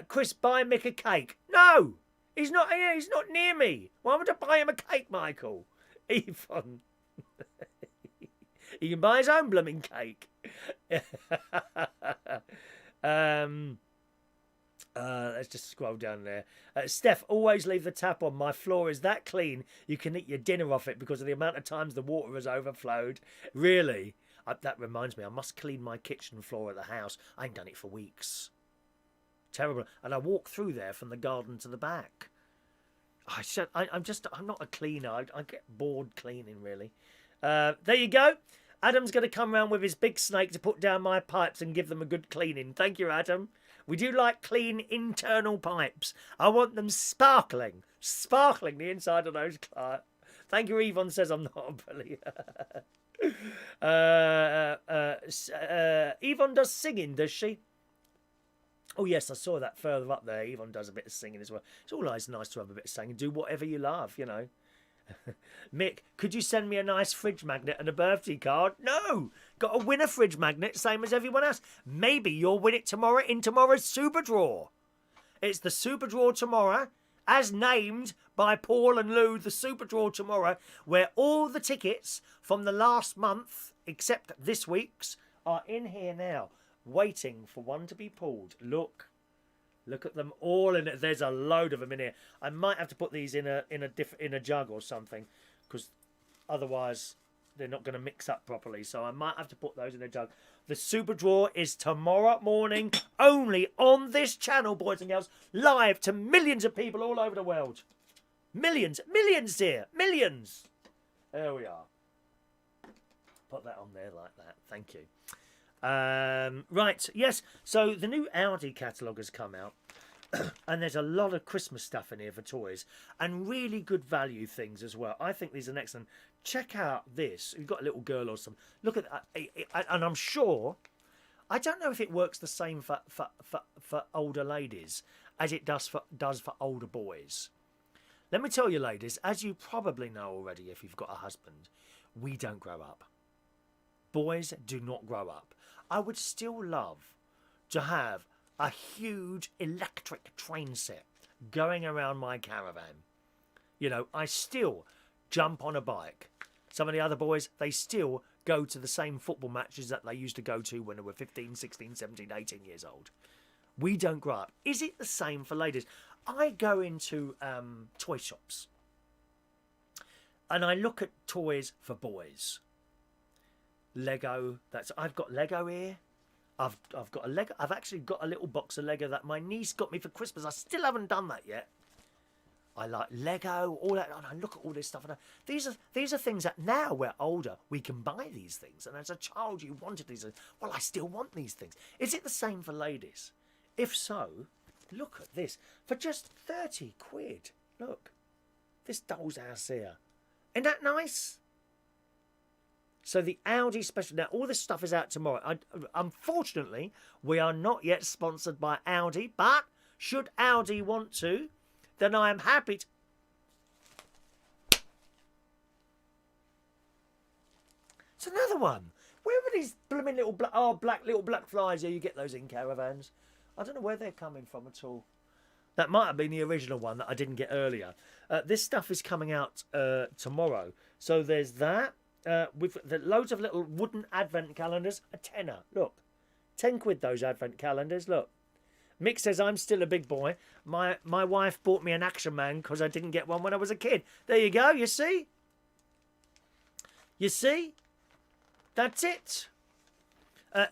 Chris, buy Mick a cake. No! He's not here. He's not near me. Why would I buy him a cake, Michael? Yvonne. He can buy his own blooming cake. Let's just scroll down there. Steph, always leave the tap on. My floor is that clean you can eat your dinner off it because of the amount of times the water has overflowed. Really? That reminds me, I must clean my kitchen floor at the house. I ain't done it for weeks. Terrible. And I walk through there from the garden to the back. I'm not a cleaner. I get bored cleaning, really. There you go. Adam's going to come round with his big snake to put down my pipes and give them a good cleaning. Thank you, Adam. We do like clean internal pipes. I want them sparkling. Sparkling, the inside of those. Thank you, Yvonne says I'm not a bully. Yvonne does singing, does she? Oh, yes, I saw that further up there. Yvonne does a bit of singing as well. It's always nice to have a bit of singing. Do whatever you love, you know. Mick, could you send me a nice fridge magnet and a birthday card? No! Got to win a fridge magnet, same as everyone else. Maybe you'll win it tomorrow in tomorrow's Super Draw. It's the Super Draw tomorrow, as named by Paul and Lou, the Super Draw tomorrow, where all the tickets from the last month, except this week's, are in here now, waiting for one to be pulled. Look at them all in it. There's a load of them in here. I might have to put these in a jug or something, because otherwise they're not going to mix up properly. So I might have to put those in a jug. The Super Draw is tomorrow morning, only on this channel, boys and girls, live to millions of people all over the world. Millions here, millions. There we are. Put that on there like that. Thank you. Right, yes, so the new Aldi catalogue has come out and there's a lot of Christmas stuff in here for toys and really good value things as well. I think these are excellent. Check out this. You've got a little girl or something. Look at that. And I'm sure, I don't know if it works the same for older ladies as it does for older boys. Let me tell you, ladies, as you probably know already if you've got a husband, we don't grow up. Boys do not grow up. I would still love to have a huge electric train set going around my caravan. You know, I still jump on a bike. Some of the other boys, they still go to the same football matches that they used to go to when they were 15, 16, 17, 18 years old. We don't grow up. Is it the same for ladies? I go into toy shops and I look at toys for boys. Lego. I've got Lego here. I've got a Lego. I've actually got a little box of Lego that my niece got me for Christmas. I still haven't done that yet. I like Lego, all that. And I look at all this stuff. And these are things that now we're older, we can buy these things. And as a child, you wanted these things. Well, I still want these things. Is it the same for ladies? If so, look at this. For just 30 quid. Look. This doll's house here. Isn't that nice? So the Aldi special, now all this stuff is out tomorrow. Unfortunately, we are not yet sponsored by Aldi, but should Aldi want to, then I am happy to. It's another one. Where are these blooming little black little black flies? Yeah, you get those in caravans. I don't know where they're coming from at all. That might have been the original one that I didn't get earlier. This stuff is coming out tomorrow. So there's that. With loads of little wooden advent calendars, a tenner. Look, 10 quid those advent calendars. Look, Mick says I'm still a big boy. My wife bought me an Action Man because I didn't get one when I was a kid. There you go. You see? You see? That's it.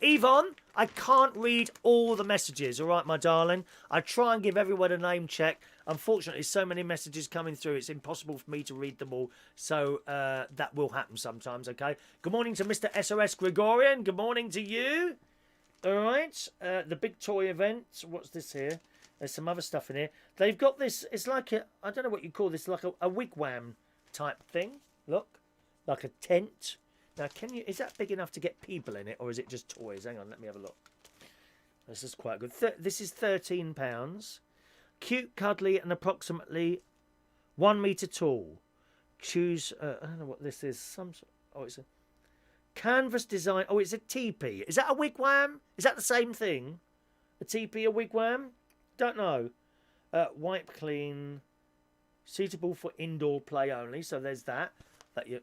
Yvonne, I can't read all the messages. All right, my darling. I try and give everyone a name check. Unfortunately, so many messages coming through, it's impossible for me to read them all. So that will happen sometimes, okay? Good morning to Mr. SOS Gregorian. Good morning to you. All right. The big toy event. What's this here? There's some other stuff in here. They've got this. It's like a, I don't know what you call this, like a wigwam type thing. Look. Like a tent. Now, is that big enough to get people in it, or is it just toys? Hang on, let me have a look. This is quite good. This is £13. Cute, cuddly, and approximately 1 metre tall. Choose, I don't know what this is. It's a canvas design. Oh, it's a teepee. Is that a wigwam? Is that the same thing? A teepee, a wigwam? Don't know. Wipe clean. Suitable for indoor play only. So there's that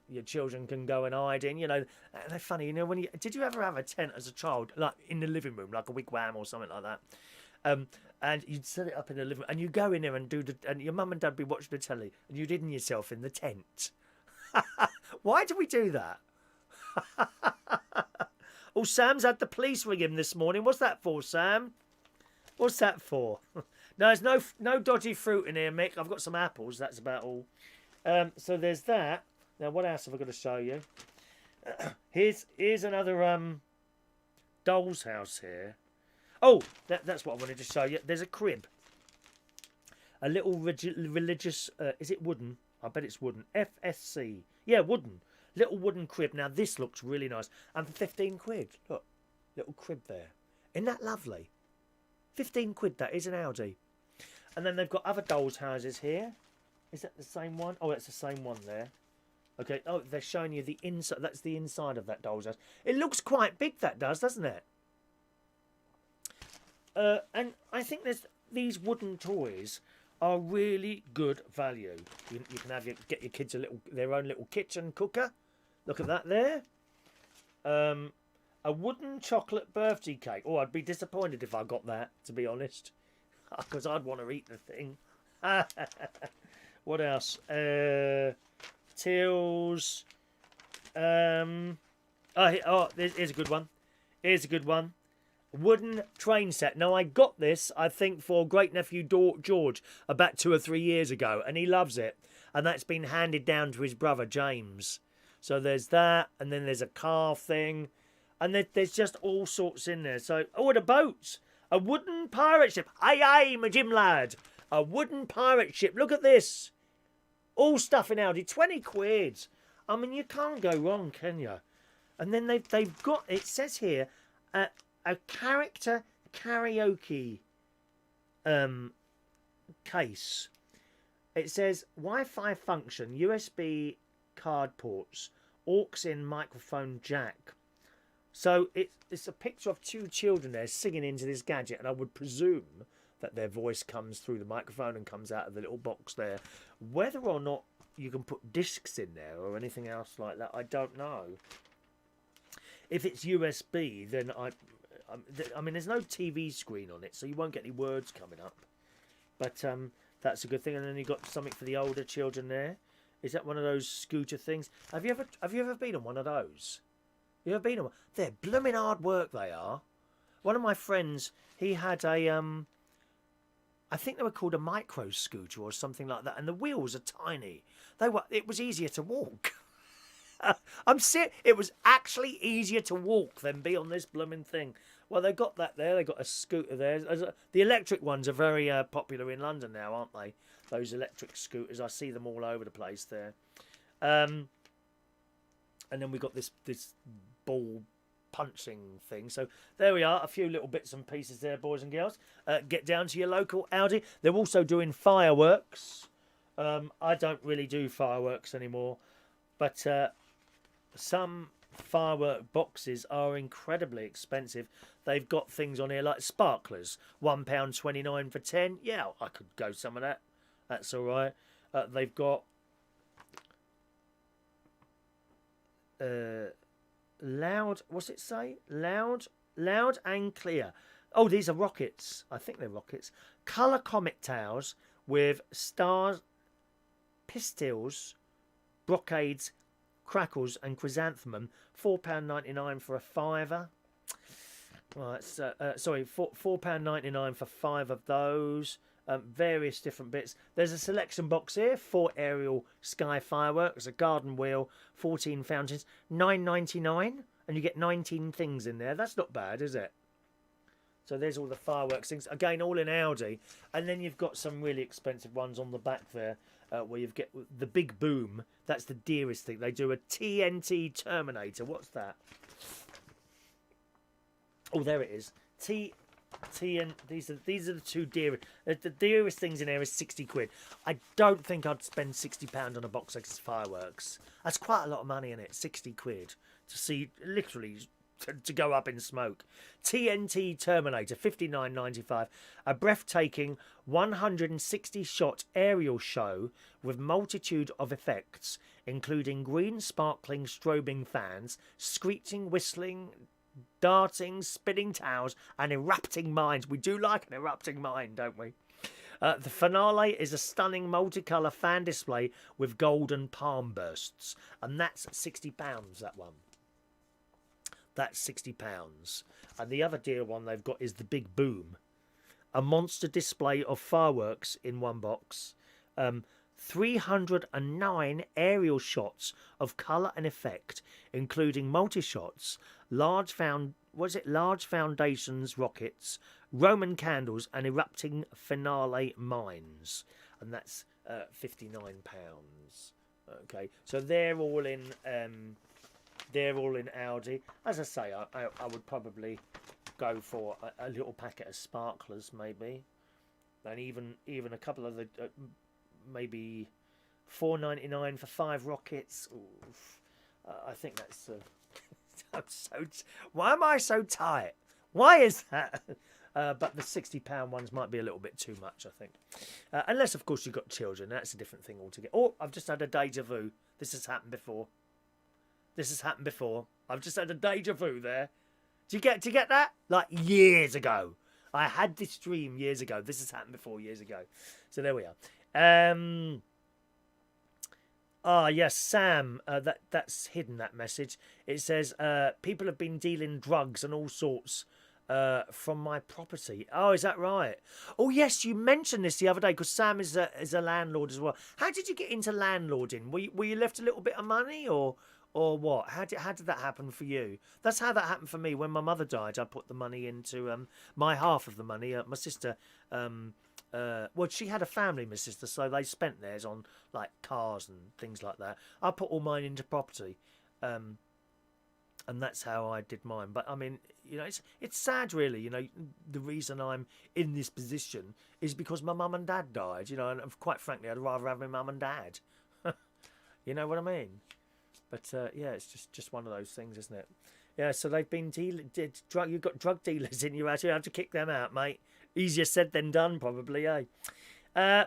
your children can go and hide in. You know, they're funny. You know, did you ever have a tent as a child, like in the living room, like a wigwam or something like that? And you'd set it up in the living room, and you go in there and and your mum and dad would be watching the telly, and you'd hidden yourself in the tent. Why do we do that? Oh, Sam's had the police ring him this morning. What's that for, Sam? What's that for? No, there's no dodgy fruit in here, Mick. I've got some apples. That's about all. So there's that. Now, what else have I got to show you? Here's another doll's house here. Oh, that's what I wanted to show you. There's a crib. A little religious... is it wooden? I bet it's wooden. FSC. Yeah, wooden. Little wooden crib. Now, this looks really nice. And for 15 quid. Look. Little crib there. Isn't that lovely? 15 quid, that is an Aldi. And then they've got other doll's houses here. Is that the same one? Oh, that's the same one there. Okay. Oh, they're showing you the inside. That's the inside of that doll's house. It looks quite big, that does, doesn't it? And I think these wooden toys are really good value. You can get your kids their own little kitchen cooker. Look at that there. A wooden chocolate birthday cake. Oh, I'd be disappointed if I got that, to be honest, because I'd want to eat the thing. What else? Tills. Here's a good one. Here's a good one. Wooden train set. Now, I got this, I think, for great nephew George about 2 or 3 years ago, and he loves it. And that's been handed down to his brother James. So there's that, and then there's a car thing, and there's just all sorts in there. So, oh, and a boat. A wooden pirate ship. Aye, aye, my Jim lad. A wooden pirate ship. Look at this. All stuff in Aldi. 20 quid. I mean, you can't go wrong, can you? And then they've got, it says here, a character karaoke case. It says Wi-Fi function, USB card ports, aux-in microphone jack. So it's a picture of 2 children there singing into this gadget, and I would presume that their voice comes through the microphone and comes out of the little box there. Whether or not you can put discs in there or anything else like that, I don't know. If it's USB, then I mean, there's no TV screen on it, so you won't get any words coming up. But that's a good thing. And then you've got something for the older children there. Is that one of those scooter things? Have you ever been on one of those? You ever been on one? They're blooming hard work, they are. One of my friends, he had a I think they were called a micro scooter or something like that, and the wheels are tiny. It was easier to walk. It was actually easier to walk than be on this blooming thing. Well, they got that there. They got a scooter there. The electric ones are very popular in London now, aren't they? Those electric scooters. I see them all over the place there. And then we got this ball punching thing. So there we are. A few little bits and pieces there, boys and girls. Get down to your local Aldi. They're also doing fireworks. I don't really do fireworks anymore, but some firework boxes are incredibly expensive. They've got things on here like sparklers, £1.29 for 10. Yeah, I could go some of that. That's all right. They've got loud. What's it say? Loud and clear. Oh, these are rockets. I think they're rockets. Colour comet towers with stars, pistils, brocades, crackles and chrysanthemum. £4.99 for a fiver. Right, so, sorry, £4.99 for 5 of those. various different bits. There's a selection box here, 4 aerial sky fireworks, a garden wheel, 14 fountains, £9.99, and you get 19 things in there. That's not bad, is it? So there's all the fireworks things. Again, all in Aldi. And then you've got some really expensive ones on the back there, where you've got the big boom. That's the dearest thing. They do a TNT Terminator. What's that? Oh, there it is. And these are the two dearest. The dearest things in there is 60 quid. I don't think I'd spend £60 on a box of fireworks. That's quite a lot of money in it. 60 quid to see, literally, to go up in smoke. TNT Terminator, 59.95. A breathtaking 160-shot aerial show with multitude of effects, including green, sparkling, strobing fans, screeching, whistling, darting, spinning towers, and erupting mines. We do like an erupting mine, don't we? The finale is a stunning multicolour fan display with golden palm bursts, and that's £60, that one. That's £60. And the other dear one they've got is the Big Boom. A monster display of fireworks in one box. 309 aerial shots of colour and effect, including multi-shots, large foundations rockets, Roman candles, and erupting finale mines. And that's £59. Okay, so they're all in Aldi. As I say, I would probably go for a little packet of sparklers, maybe, and even a couple of the maybe £4.99 for 5 rockets. Oof. I think that's. Why am I so tight? Why is that? But the £60 ones might be a little bit too much, I think. Unless, of course, you've got children. That's a different thing altogether. Oh, I've just had a deja vu. This has happened before. I've just had a deja vu there. Do you get that? Like years ago. I had this dream years ago. This has happened before years ago. So there we are. Yes, Sam. That's hidden, that message. It says people have been dealing drugs and all sorts from my property. Oh, is that right? Oh, yes, you mentioned this the other day because Sam is a landlord as well. How did you get into landlording? Were you left a little bit of money or what? How did that happen for you? That's how that happened for me. When my mother died, I put the money into my half of the money. My sister, well, she had a family, my sister, so they spent theirs on like cars and things like that. I put all mine into property, and that's how I did mine. But I mean, you know, it's sad, really. You know, the reason I'm in this position is because my mum and dad died. You know, and quite frankly, I'd rather have my mum and dad. You know what I mean? But yeah, it's just one of those things, isn't it? Yeah, so they've been you've got drug dealers in your house. You have to kick them out, mate. Easier said than done, probably, eh?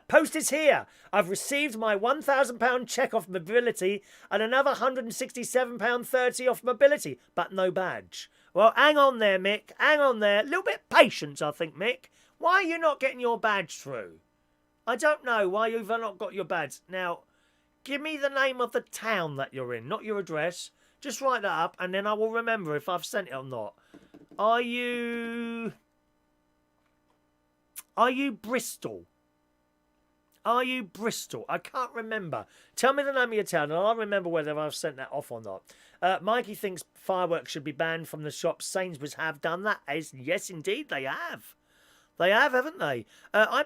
Post is here. I've received my £1,000 cheque off mobility and another £167.30 off mobility, but no badge. Well, hang on there, Mick. Hang on there. A little bit of patience, I think, Mick. Why are you not getting your badge through? I don't know why you've not got your badge. Now, give me the name of the town that you're in, not your address. Just write that up, and then I will remember if I've sent it or not. Are you Bristol? Are you Bristol? I can't remember. Tell me the name of your town, and I'll remember whether I've sent that off or not. Mikey thinks fireworks should be banned from the shops. Sainsbury's have done that. Yes, indeed, they have. They have, haven't they? I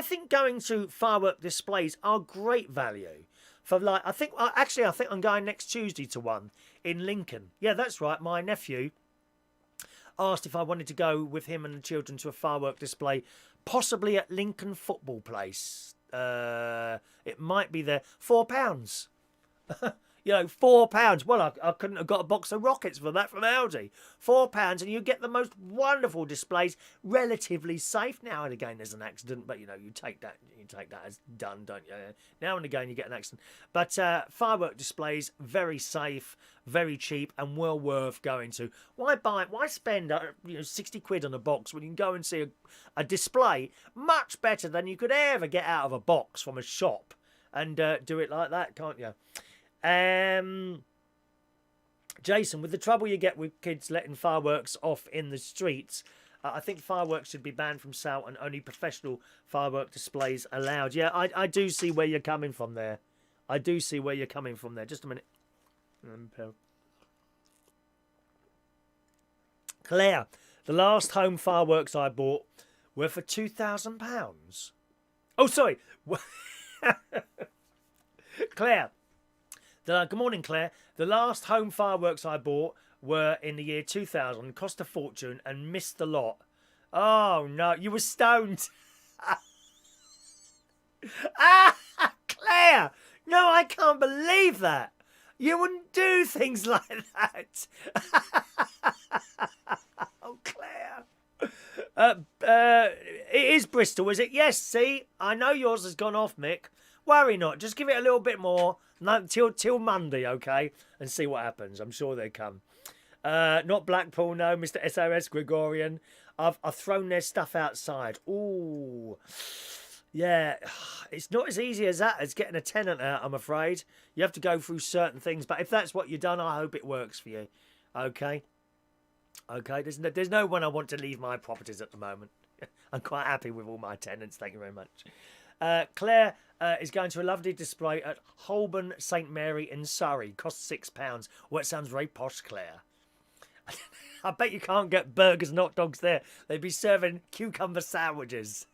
think going to firework displays are great value. For like, I think I'm going next Tuesday to one in Lincoln. Yeah, that's right. My nephew asked if I wanted to go with him and the children to a firework display, possibly at Lincoln Football Place. It might be there. £4. You know, £4. Well, I couldn't have got a box of rockets for that from Aldi. £4, and you get the most wonderful displays, relatively safe. Now and again, there's an accident, but you know, you take that as done, don't you? Now and again, you get an accident. But firework displays, very safe, very cheap, and well worth going to. Why spend 60 quid on a box when you can go and see a display much better than you could ever get out of a box from a shop, and do it like that, can't you? Jason, with the trouble you get with kids letting fireworks off in the streets, I think fireworks should be banned from sale and only professional firework displays allowed. Yeah, I do see where you're coming from there. I do see where you're coming from there. Just a minute. Claire, the last home fireworks I bought were for £2,000. Oh, sorry. Claire. Good morning, Claire. The last home fireworks I bought were in the year 2000, cost a fortune and missed the lot. Oh, no. You were stoned. Claire. No, I can't believe that. You wouldn't do things like that. Oh, Claire. It is Bristol, is it? Yes, see? I know yours has gone off, Mick. Worry not. Just give it a little bit more. No, till Monday, okay? And see what happens. I'm sure they come. Not Blackpool, no. Mr. SOS Gregorian. I've thrown their stuff outside. Ooh. Yeah. It's not as easy as that as getting a tenant out, I'm afraid. You have to go through certain things. But if that's what you've done, I hope it works for you. Okay? Okay? There's no one I want to leave my properties at the moment. I'm quite happy with all my tenants. Thank you very much. Claire is going to a lovely display at Holborn St Mary in Surrey. Costs £6. Well, it sounds very posh, Claire. I bet you can't get burgers and hot dogs there. They'd be serving cucumber sandwiches.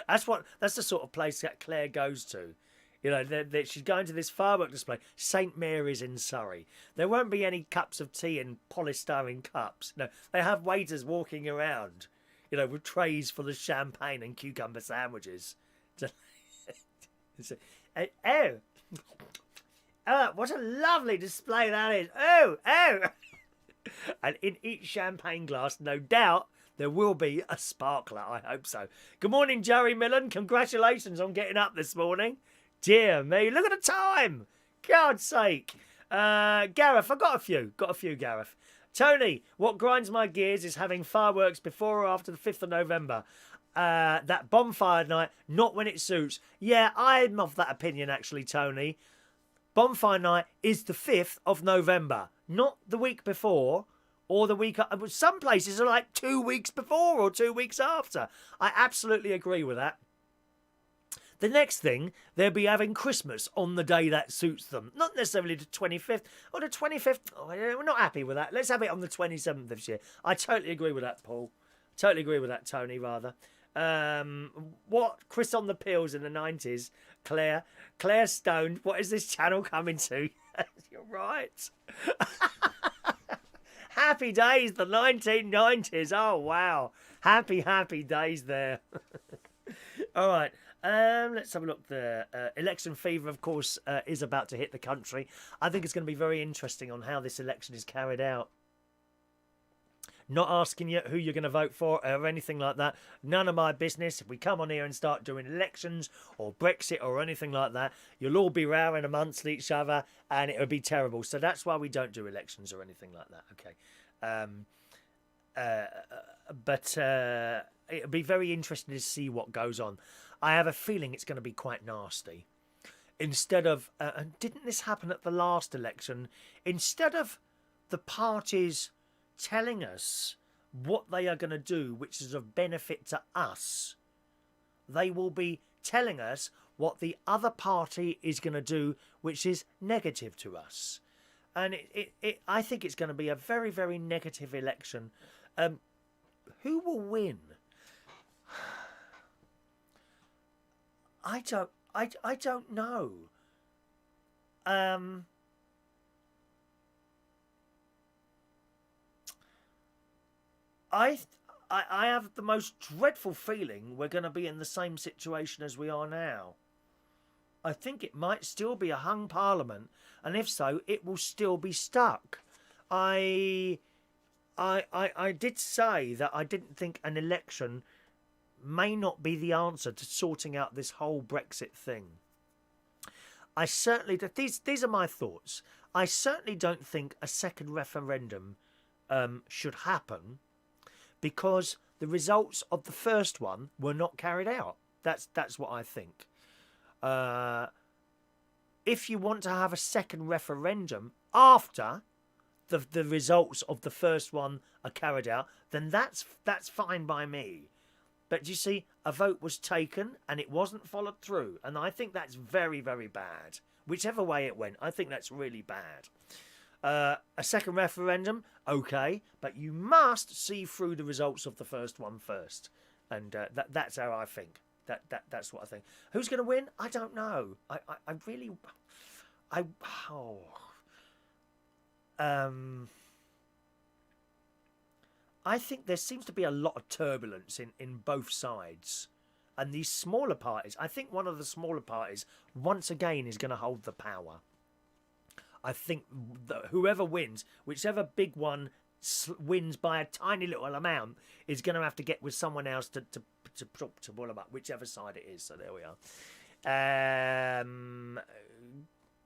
That's the sort of place that Claire goes to. You know, she's going to this firework display. St Mary's in Surrey. There won't be any cups of tea in polystyrene cups. No, they have waiters walking around, you know, with trays full of champagne and cucumber sandwiches. Oh, what a lovely display that is. Oh. And in each champagne glass, no doubt, there will be a sparkler. I hope so. Good morning, Jerry Millen. Congratulations on getting up this morning. Dear me, look at the time. God's sake. Gareth, I got a few, Gareth. Tony, what grinds my gears is having fireworks before or after the 5th of November. That bonfire night, not when it suits. Yeah, I'm of that opinion, actually, Tony. Bonfire night is the 5th of November, not the week before or the week... Some places are like 2 weeks before or 2 weeks after. I absolutely agree with that. The next thing, they'll be having Christmas on the day that suits them. Not necessarily the 25th. Or the 25th, we're not happy with that. Let's have it on the 27th this year. I totally agree with that, Paul. Totally agree with that, Tony, rather. What? Chris on the pills in the 90s. Claire Stone. What is this channel coming to? You're right. Happy days, the 1990s. Oh, wow. Happy days there. All right. Let's have a look there. Election fever, of course, is about to hit the country. I think it's going to be very interesting on how this election is carried out. Not asking you who you're going to vote for or anything like that. None of my business. If we come on here and start doing elections or Brexit or anything like that, you'll all be rowing amongst each other and it would be terrible. So that's why we don't do elections or anything like that. Okay. But it'll be very interesting to see what goes on. I have a feeling it's going to be quite nasty. Instead of... and didn't this happen at the last election? Instead of the parties telling us what they are going to do, which is of benefit to us, they will be telling us what the other party is going to do, which is negative to us. And I think it's going to be a very, very negative election. Who will win? I don't know. I have the most dreadful feeling we're going to be in the same situation as we are now. I think it might still be a hung parliament, and if so, it will still be stuck. I did say that I didn't think an election may not be the answer to sorting out this whole Brexit thing. I certainly... These are my thoughts. I certainly don't think a second referendum should happen, because the results of the first one were not carried out. That's what I think. If you want to have a second referendum after the results of the first one are carried out, then that's fine by me. But you see, a vote was taken and it wasn't followed through, and I think that's very, very bad. Whichever way it went, I think that's really bad. A second referendum, okay, but you must see through the results of the first one first, and that's how I think. That's what I think. Who's going to win? I don't know. I think there seems to be a lot of turbulence in both sides. And these smaller parties, I think one of the smaller parties, once again, is going to hold the power. I think that whoever wins, whichever big one wins by a tiny little amount, is going to have to get with someone else to pull them up, whichever side it is. So there we are.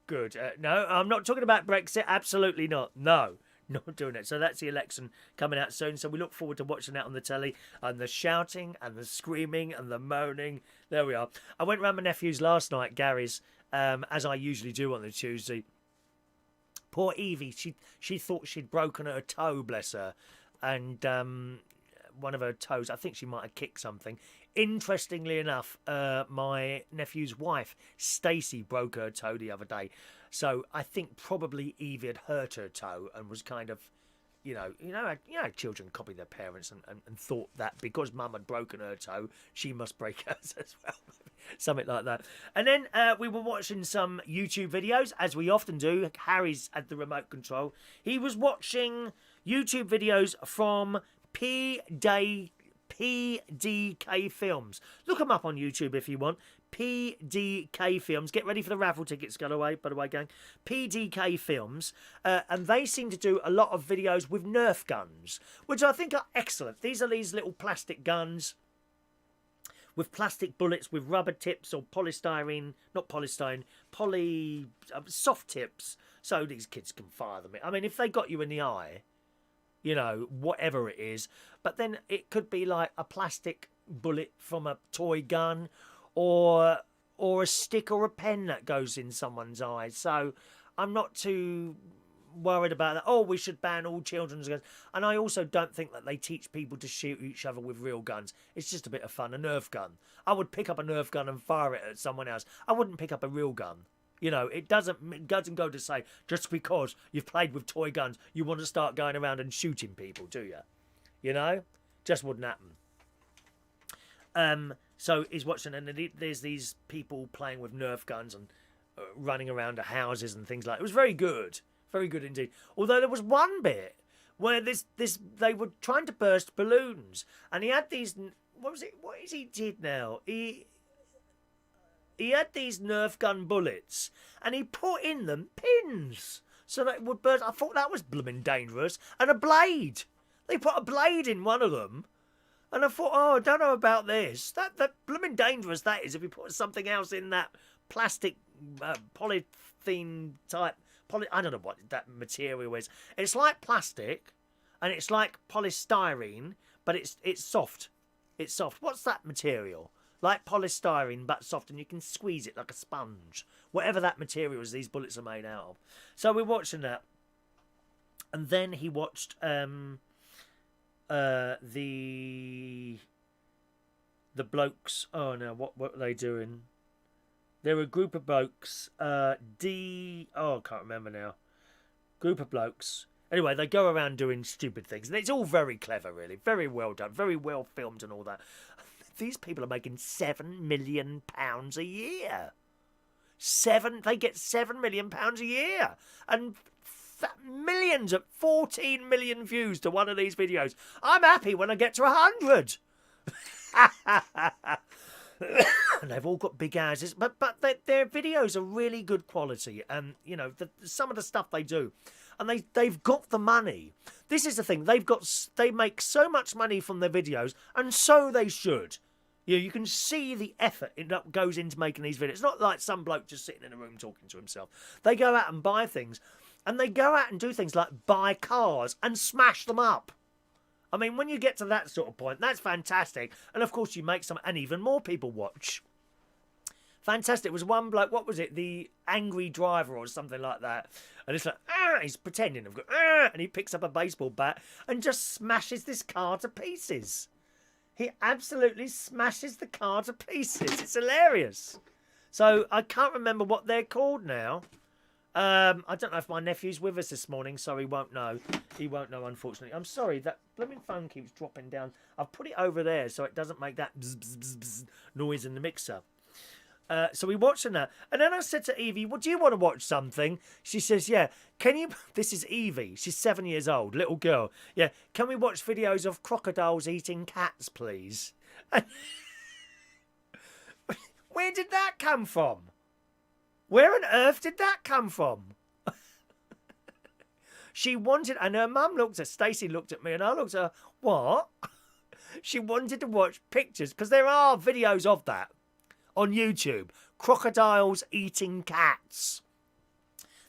Good. No, I'm not talking about Brexit. Absolutely not. No. Not doing it. So that's the election coming out soon. So we look forward to watching that on the telly, and the shouting and the screaming and the moaning. There we are. I went round my nephew's last night, Gary's, as I usually do on the Tuesday. Poor Evie, she thought she'd broken her toe, bless her, and one of her toes, I think she might have kicked something. Interestingly enough, my nephew's wife, Stacey, broke her toe the other day. So I think probably Evie had hurt her toe and was kind of, you know, children copy their parents and thought that because mum had broken her toe, she must break hers as well. Something like that. And then we were watching some YouTube videos, as we often do. Harry's at the remote control. He was watching YouTube videos from PDK Films. Look them up on YouTube if you want. PDK Films. Get ready for the raffle tickets, by the way, gang. PDK Films. And they seem to do a lot of videos with Nerf guns, which I think are excellent. These are these little plastic guns with plastic bullets with rubber tips or polystyrene, not polystyrene, soft tips, so these kids can fire them. I mean, if they got you in the eye, you know, whatever it is, but then it could be like a plastic bullet from a toy gun, or a stick or a pen that goes in someone's eye. So I'm not too worried about that. Oh, we should ban all children's guns. And I also don't think that they teach people to shoot each other with real guns. It's just a bit of fun. A Nerf gun. I would pick up a Nerf gun and fire it at someone else. I wouldn't pick up a real gun. You know, it doesn't go to say just because you've played with toy guns, you want to start going around and shooting people, do you? You know? Just wouldn't happen. So he's watching, and there's these people playing with Nerf guns and running around to houses and things like that. It was very good indeed. Although there was one bit where they were trying to burst balloons, and he had these. What is he did now? He had these Nerf gun bullets, and he put in them pins so that it would burst. I thought that was blooming dangerous, and a blade. They put a blade in one of them. And I thought, oh, I don't know about this. That blooming dangerous that is if you put something else in that plastic polythene type. I don't know what that material is. It's like plastic, and it's like polystyrene, but it's soft. It's soft. What's that material? Like polystyrene, but soft, and you can squeeze it like a sponge. Whatever that material is, these bullets are made out of. So we're watching that. And then he watched the blokes. Oh no, what are they doing? They're a group of blokes. I can't remember now. Group of blokes. Anyway, they go around doing stupid things, and it's all very clever, really, very well done, very well filmed, and all that. These people are making £7 million a year. They get £7 million a year, and millions of 14 million views to one of these videos. I'm happy when I get to 100. And they've all got big houses, but their videos are really good quality, and you know some of the stuff they do, and they've got the money. This is the thing, they make so much money from their videos, and so they should. You can see the effort that goes into making these videos. It's not like some bloke just sitting in a room talking to himself. They go out and buy things. And they go out and do things like buy cars and smash them up. I mean, when you get to that sort of point, that's fantastic. And of course, you make some, and even more people watch. Fantastic. It was one bloke, what was it? The angry driver or something like that. And it's like, he's pretending. And he picks up a baseball bat and just smashes this car to pieces. He absolutely smashes the car to pieces. It's hilarious. So I can't remember what they're called now. I don't know if my nephew's with us this morning, so he won't know. He won't know, unfortunately. I'm sorry, that blooming phone keeps dropping down. I've put it over there so it doesn't make that bzz, bzz, bzz, bzz noise in the mixer. So we're watching that. And then I said to Evie, well, do you want to watch something? She says, yeah. Can you... This is Evie. She's 7 years old, little girl. Yeah. Can we watch videos of crocodiles eating cats, please? Where did that come from? Where on earth did that come from? She wanted... And her mum looked at... Stacey looked at me and I looked at her. What? She wanted to watch pictures because there are videos of that. On YouTube, crocodiles eating cats.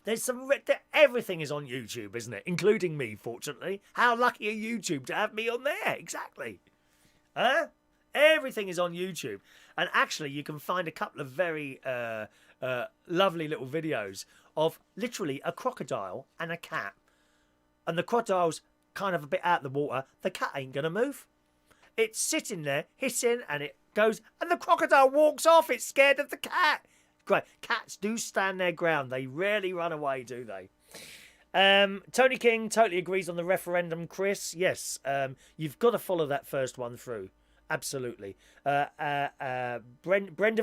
There's some... Everything is on YouTube, isn't it? Including me, fortunately. How lucky are YouTube to have me on there? Exactly. Huh? Everything is on YouTube. And actually, you can find a couple of very lovely little videos of literally a crocodile and a cat. And the crocodile's kind of a bit out of the water. The cat ain't going to move. It's sitting there, hissing, and it goes, and the crocodile walks off. It's scared of the cat. Great. Cats do stand their ground. They rarely run away, do they? Tony King totally agrees on the referendum, Chris. Yes, you've got to follow that first one through. Absolutely. Brenda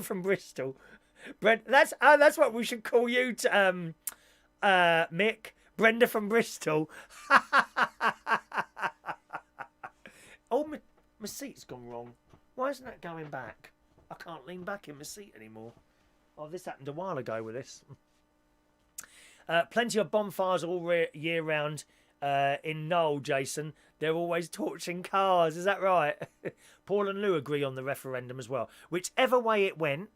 from Bristol. That's what we should call you, Mick. Brenda from Bristol. Oh, my seat's gone wrong. Why isn't that going back? I can't lean back in my seat anymore. Oh, this happened a while ago with this. Plenty of bonfires all year round in Knoll, Jason. They're always torching cars. Is that right? Paul and Lou agree on the referendum as well. Whichever way it went,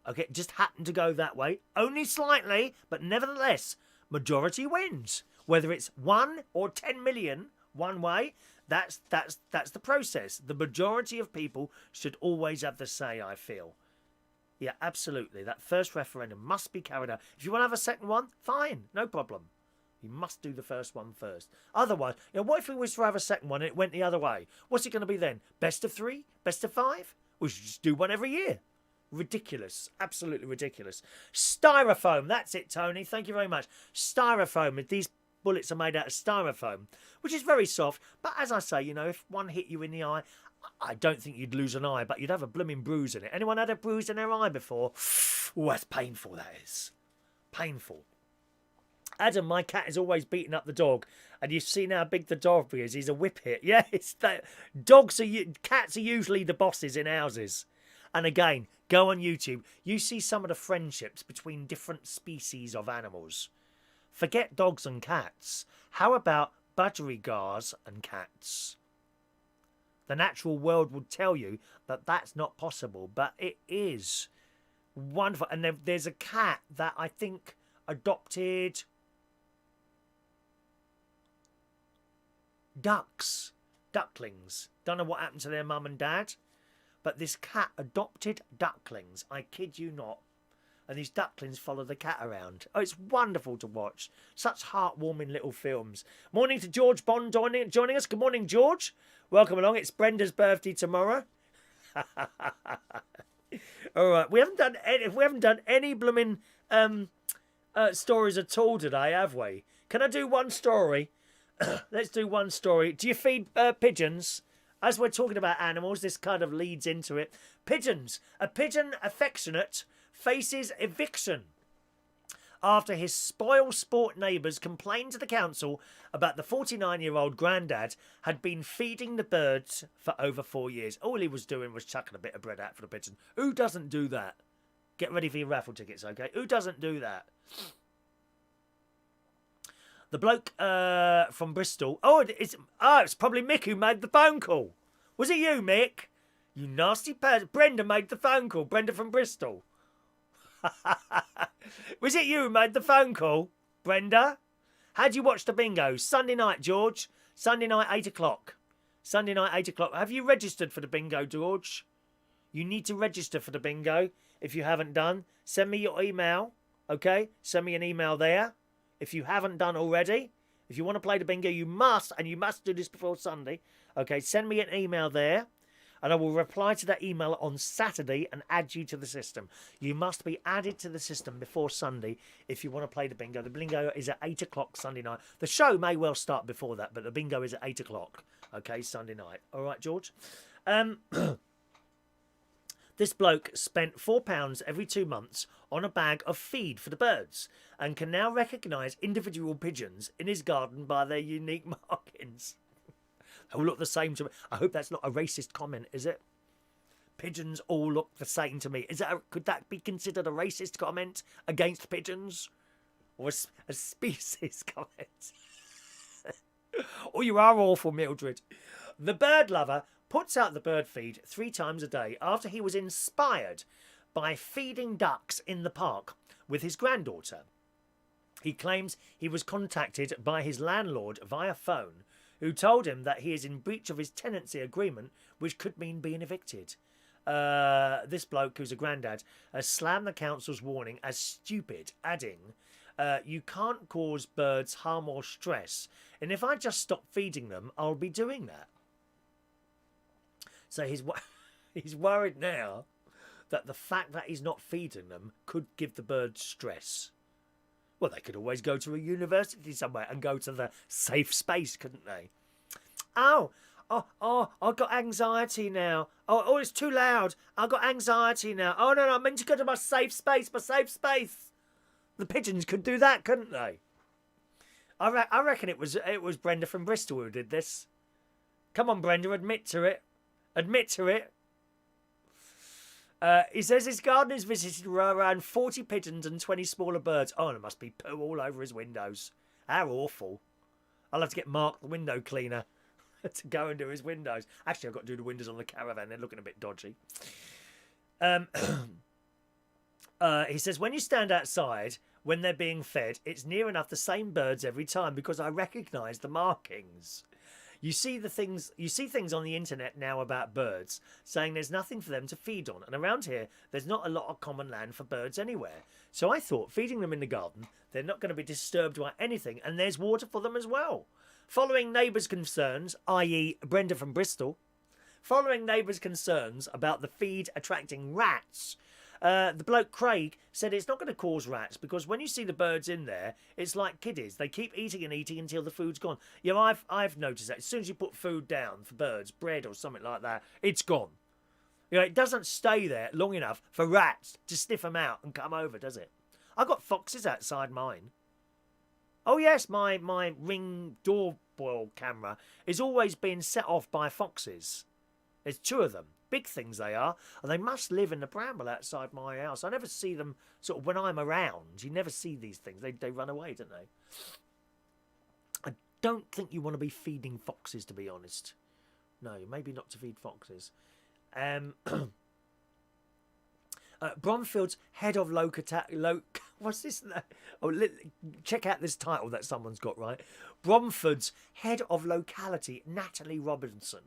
okay, it just happened to go that way. Only slightly, but nevertheless, majority wins. Whether it's 1 or 10 million one way, that's the process. The majority of people should always have the say, I feel. Yeah, absolutely. That first referendum must be carried out. If you want to have a second one, fine, no problem. You must do the first one first. Otherwise, what if we was to have a second one and it went the other way? What's it going to be then? Best of 3? Best of 5? We should just do one every year. Ridiculous. Absolutely ridiculous. Styrofoam. That's it, Tony. Thank you very much. Styrofoam. These bullets are made out of styrofoam, which is very soft. But as I say, if one hit you in the eye, I don't think you'd lose an eye, but you'd have a blooming bruise in it. Anyone had a bruise in their eye before? Oh, that's painful, that is. Painful. Adam, my cat is always beating up the dog. And you've seen how big the dog is. He's a whip hit. Yeah, cats are usually the bosses in houses. And again, go on YouTube. You see some of the friendships between different species of animals. Forget dogs and cats. How about budgerigars and cats? The natural world would tell you that that's not possible, but it is. Wonderful. And there's a cat that I think adopted ducklings. Don't know what happened to their mum and dad, but this cat adopted ducklings. I kid you not. And these ducklings follow the cat around. Oh, it's wonderful to watch. Such heartwarming little films. Morning to George Bond joining us. Good morning, George. Welcome along. It's Brenda's birthday tomorrow. All right. We haven't done any blooming stories at all today, have we? Can I do one story? Let's do one story. Do you feed pigeons? As we're talking about animals, this kind of leads into it. Pigeons. A pigeon affectionate faces eviction after his spoil sport neighbours complained to the council about the 49-year-old granddad had been feeding the birds for over 4 years. All he was doing was chucking a bit of bread out for the pigeon. Who doesn't do that? Get ready for your raffle tickets, okay? Who doesn't do that? The bloke from Bristol... it's probably Mick who made the phone call. Was it you, Mick? You nasty person. Brenda made the phone call. Brenda from Bristol. Was it you who made the phone call, Brenda? How'd you watch the bingo? Sunday night, George. Sunday night, 8 o'clock. Sunday night, 8 o'clock. Have you registered for the bingo, George? You need to register for the bingo. if you haven't done. Send me your email, okay? Send me an email there. If you haven't done already, if you want to play the bingo, you must, and you must do this before Sunday. Okay, send me an email there, and I will reply to that email on Saturday and add you to the system. You must be added to the system before Sunday if you want to play the bingo. The bingo is at 8 o'clock Sunday night. The show may well start before that, but the bingo is at 8 o'clock, okay, Sunday night. All right, George? This bloke spent £4 every 2 months on a bag of feed for the birds and can now recognise individual pigeons in his garden by their unique markings. They all look the same to me. I hope that's not a racist comment, is it? Pigeons all look the same to me. Could that be considered a racist comment against pigeons? Or a species comment? Oh, you are awful, Mildred. The bird lover puts out the bird feed 3 times a day after he was inspired by feeding ducks in the park with his granddaughter. He claims he was contacted by his landlord via phone, who told him that he is in breach of his tenancy agreement, which could mean being evicted. This bloke, who's a granddad, slammed the council's warning as stupid, adding, you can't cause birds harm or stress, and if I just stop feeding them, I'll be doing that. So he's worried now that the fact that he's not feeding them could give the birds stress. Well, they could always go to a university somewhere and go to the safe space, couldn't they? Oh, I've got anxiety now. Oh, it's too loud. I've got anxiety now. Oh, no, I meant to go to my safe space, The pigeons could do that, couldn't they? I reckon it was Brenda from Bristol who did this. Come on, Brenda, admit to it. Admit to it. He says his garden is visited around 40 pigeons and 20 smaller birds. Oh, and there must be poo all over his windows. How awful. I'll have to get Mark, the window cleaner, to go and do his windows. Actually, I've got to do the windows on the caravan. They're looking a bit dodgy. He says, when you stand outside, when they're being fed, it's near enough the same birds every time because I recognise the markings. You see things on the internet now about birds saying there's nothing for them to feed on, and around here there's not a lot of common land for birds anywhere. So I thought feeding them in the garden, they're not going to be disturbed by anything, and there's water for them as well. Following neighbours' concerns, i.e. Brenda from Bristol, following neighbours' concerns about the feed attracting rats, the bloke Craig said it's not going to cause rats because when you see the birds in there, it's like kiddies. They keep eating and eating until the food's gone. You know, I've noticed that as soon as you put food down for birds, bread or something like that, it's gone. You know, it doesn't stay there long enough for rats to sniff them out and come over, does it? I've got foxes outside mine. Oh yes, my Ring doorbell camera is always being set off by foxes. There's 2 of them. Big things they are, and they must live in the bramble outside my house. I never see them sort of when I'm around. You never see these things. They run away, don't they? I don't think you want to be feeding foxes, to be honest. No, maybe not to feed foxes. Bromfield's head of what's this? Oh, check out this title that someone's got, right? Bromford's head of locality, Natalie Robinson.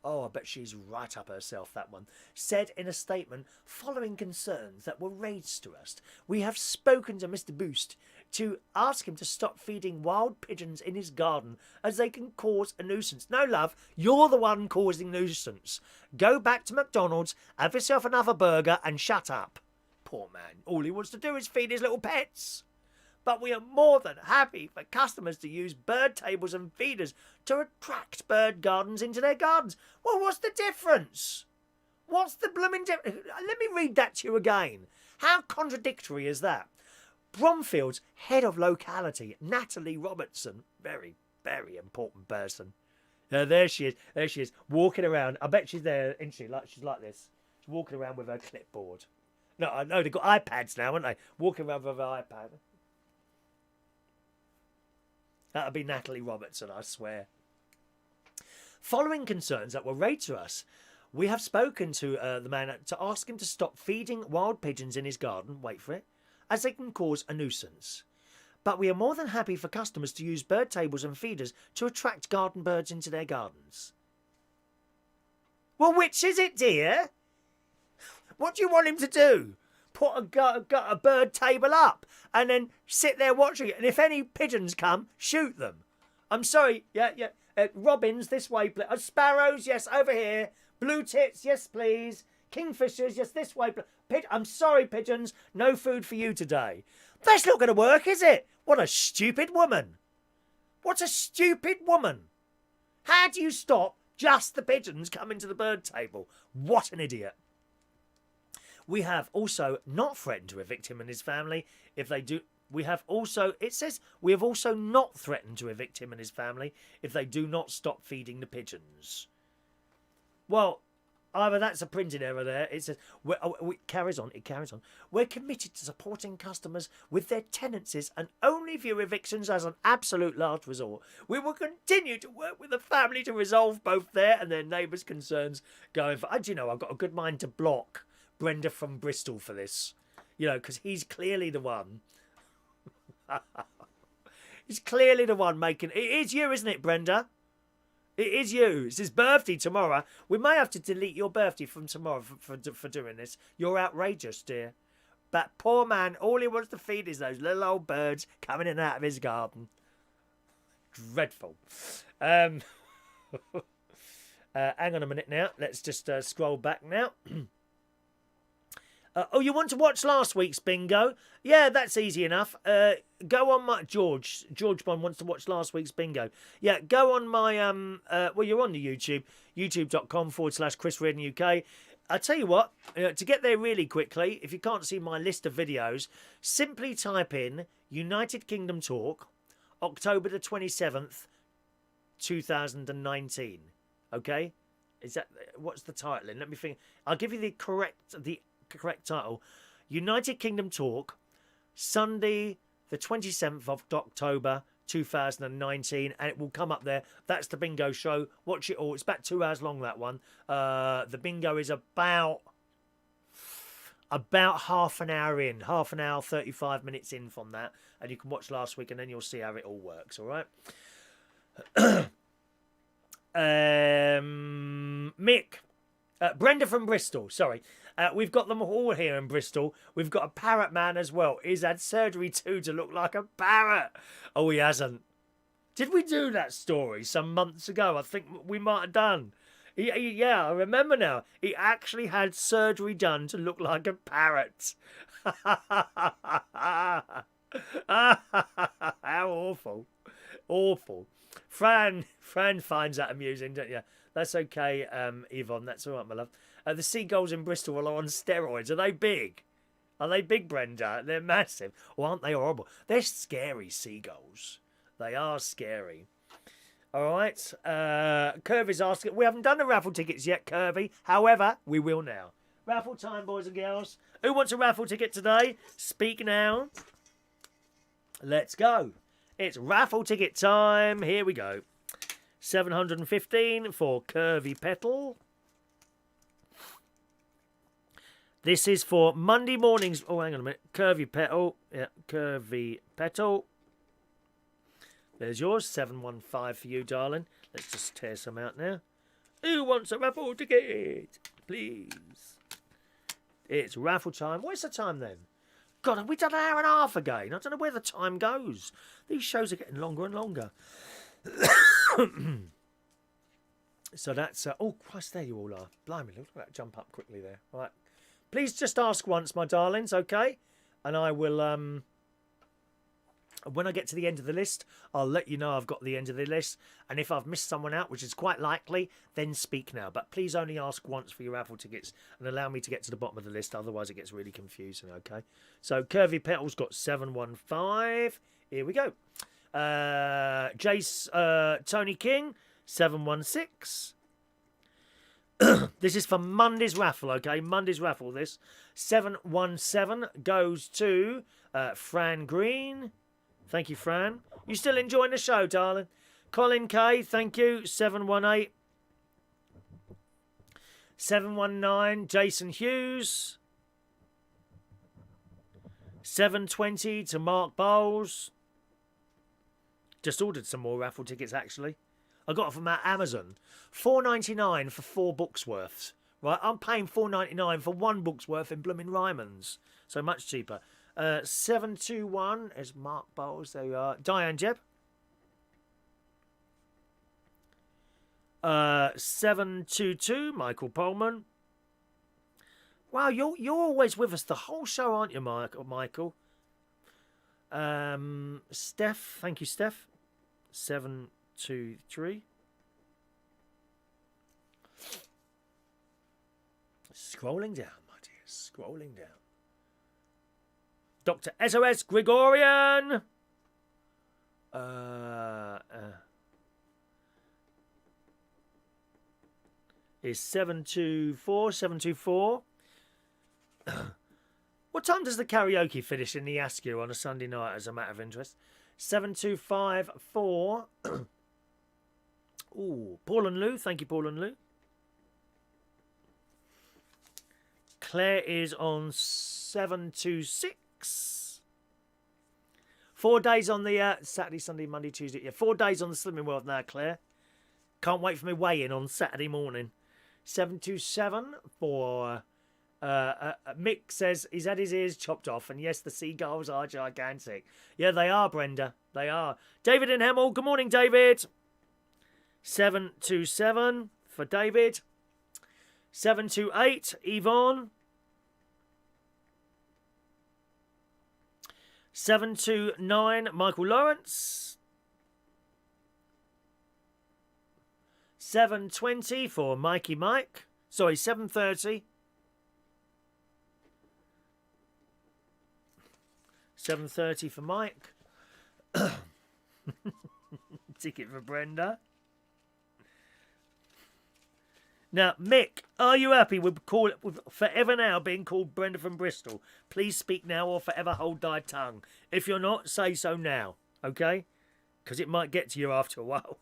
Oh, I bet she's right up herself, that one. Said in a statement, following concerns that were raised to us, we have spoken to Mr. Boost to ask him to stop feeding wild pigeons in his garden as they can cause a nuisance. No, love, you're the one causing nuisance. Go back to McDonald's, have yourself another burger and shut up. Poor man, all he wants to do is feed his little pets. But we are more than happy for customers to use bird tables and feeders to attract bird gardens into their gardens. Well, what's the difference? What's the blooming difference? Let me read that to you again. How contradictory is that? Bromfield's head of locality, Natalie Robertson, very, very important person. There she is. There she is, walking around. I bet she's there, isn't she? She's like this. She's walking around with her clipboard. No, I know they've got iPads now, haven't they? Walking around with her iPad. That'll be Natalie Robertson, I swear. Following concerns that were raised to us, we have spoken to the man to ask him to stop feeding wild pigeons in his garden, wait for it, as they can cause a nuisance. But we are more than happy for customers to use bird tables and feeders to attract garden birds into their gardens. Well, which is it, dear? What do you want him to do? put a bird table up and then sit there watching it. And if any pigeons come, shoot them. I'm sorry. Yeah. Robins, this way, please. Sparrows, yes, over here. Blue tits, yes, please. Kingfishers, yes, this way. I'm sorry, pigeons. No food for you today. That's not going to work, is it? What a stupid woman. What a stupid woman. How do you stop just the pigeons coming to the bird table? What an idiot. We have also not threatened to evict him and his family. If they do, it says we have also not threatened to evict him and his family if they do not stop feeding the pigeons. Well, either that's a printed error there. It says, it carries on. We're committed to supporting customers with their tenancies and only view evictions as an absolute last resort. We will continue to work with the family to resolve both their and their neighbours' concerns going forward. Do you know, I've got a good mind to block Brenda from Bristol for this. You know, because he's clearly the one. He's clearly the one making... It is you, isn't it, Brenda? It is you. It's his birthday tomorrow. We may have to delete your birthday from tomorrow for doing this. You're outrageous, dear. That poor man, all he wants to feed is those little old birds coming in and out of his garden. Dreadful. Hang on a minute now. Let's just scroll back now. Oh, you want to watch last week's bingo? Yeah, that's easy enough. Go on my... George Bond wants to watch last week's bingo. Yeah, go on my... well, you're on the YouTube. YouTube.com/Chris Reardon UK. I'll tell you what. To get there really quickly, if you can't see my list of videos, simply type in United Kingdom Talk, October the 27th, 2019. Okay? Is that... What's the title in? Let me think. I'll give you the correct title. United Kingdom Talk, Sunday the 27th of October 2019, and it will come up there. That's the bingo show. Watch it all. It's about 2 hours long, that one. The bingo is about half an hour 35 minutes in from that, and you can watch last week and then you'll see how it all works. All right. Mick, Brenda from Bristol, sorry. We've got them all here in Bristol. We've got a parrot man as well. He's had surgery too to look like a parrot. Oh, he hasn't. Did we do that story some months ago? I think we might have done. Yeah, I remember now. He actually had surgery done to look like a parrot. How awful. Awful. Fran finds that amusing, don't you? That's okay, Yvonne. That's all right, my love. The seagulls in Bristol are on steroids. Are they big? Are they big, Brenda? They're massive. Or aren't they horrible? They're scary, seagulls. They are scary. All right. Kirby's asking. We haven't done the raffle tickets yet, Kirby. However, we will now. Raffle time, boys and girls. Who wants a raffle ticket today? Speak now. Let's go. It's raffle ticket time. Here we go. 715 for Curvy Petal. This is for Monday mornings. Oh, hang on a minute. Curvy Petal. Yeah, Curvy Petal. There's yours. 715 for you, darling. Let's just tear some out now. Who wants a raffle ticket? Please. It's raffle time. What's the time then? God, have we done an hour and a half again? I don't know where the time goes. These shows are getting longer and longer. So that's... oh, Christ, there you all are. Blimey, look at that jump up quickly there. All right. Please just ask once, my darlings, okay? And I will... when I get to the end of the list, I'll let you know I've got the end of the list. And if I've missed someone out, which is quite likely, then speak now. But please only ask once for your raffle tickets and allow me to get to the bottom of the list. Otherwise, it gets really confusing, okay? So, Curvy Petal's got 715. Here we go. Tony King, 716. This is for Monday's raffle, okay? Monday's raffle, this. 717 goes to Fran Green. Thank you, Fran. You still enjoying the show, darling? Colin K, thank you. 718. 719, Jason Hughes. 720 to Mark Bowles. Just ordered some more raffle tickets, actually. I got it from Amazon. $4.99 for 4 books worth. Right, I'm paying $4.99 for 1 book's worth in blooming Ryman's. So much cheaper. 721 is Mark Bowles. There you are. Diane Jeb. 722 Michael Pullman. Wow, you're always with us the whole show, aren't you, Michael? Steph, thank you, Steph. 723. Scrolling down, my dear. Scrolling down. Dr. SOS Gregorian. Is 724. 724. What time does the karaoke finish in the Askew on a Sunday night, as a matter of interest? 7254. Ooh, Paul and Lou. Thank you, Paul and Lou. Claire is on 726. 4 days on the Saturday, Sunday, Monday, Tuesday. Yeah, 4 days on the Slimming World now, Claire. Can't wait for me weigh-in on Saturday morning. 727 for... Mick says he's had his ears chopped off, and yes, the seagulls are gigantic. Yeah, they are, Brenda. They are. David in Hemel. Good morning, David. 727 for David. 728, Yvonne. 729, Michael Lawrence. 720 for Mikey Mike. Sorry, 730. 730 for Mike. Ticket for Brenda. Now, Mick, are you happy with forever now being called Brenda from Bristol? Please speak now or forever hold thy tongue. If you're not, say so now, okay? Because it might get to you after a while.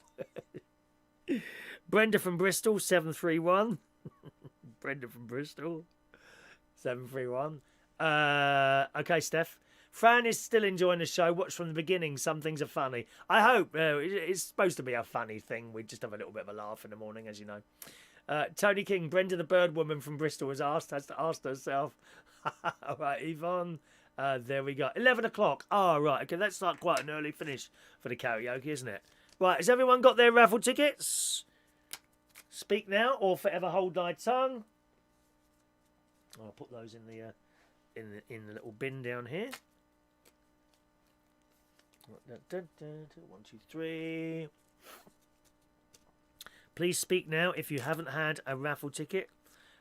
Brenda from Bristol, 731. Brenda from Bristol, 731. Okay, Steph. Fran is still enjoying the show. Watch from the beginning. Some things are funny. I hope. It's supposed to be a funny thing. We just have a little bit of a laugh in the morning, as you know. Tony King, Brenda the bird woman from Bristol has asked herself. All right, Yvonne. There we go. 11 o'clock. Oh, right. Okay, that's like quite an early finish for the karaoke, isn't it? Right, has everyone got their raffle tickets? Speak now or forever hold thy tongue. I'll put those in the little bin down here. 1, 2, 3. Please speak now if you haven't had a raffle ticket.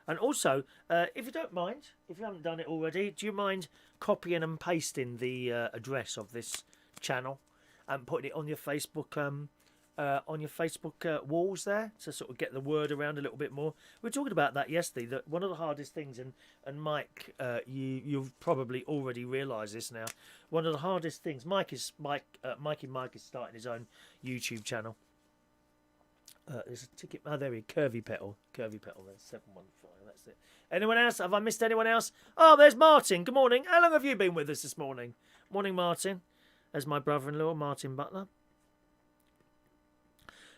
And also, if you don't mind, if you haven't done it already, do you mind copying and pasting the address of this channel and putting it on your Facebook walls there to sort of get the word around a little bit more? We were talking about that yesterday. That one of the hardest things, and Mike, you've probably already realised this now. One of the hardest things, Mikey Mike is starting his own YouTube channel. There's a ticket. Oh, there we go. Curvy Petal. There's 715. That's it. Anyone else? Have I missed anyone else? Oh, there's Martin. Good morning. How long have you been with us this morning? Morning, Martin. There's my brother-in-law, Martin Butler.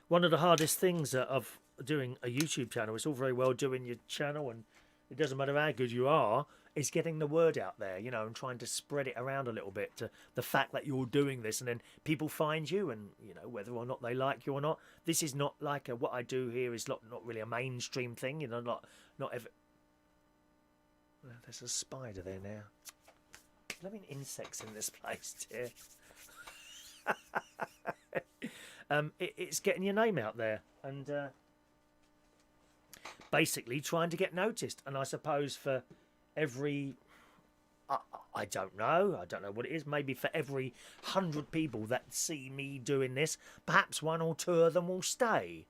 One of the hardest things of doing a YouTube channel, it's all very well doing your channel, and it doesn't matter how good you are, is getting the word out there, you know, and trying to spread it around a little bit to the fact that you're doing this, and then people find you, and, you know, whether or not they like you or not. This is not like what I do here is not really a mainstream thing, you know, not ever. Well, there's a spider there now. Blooming insects in this place, dear. It's getting your name out there and basically trying to get noticed. And I suppose for every, I don't know what it is, maybe for every 100 people that see me doing this, perhaps 1 or 2 of them will stay.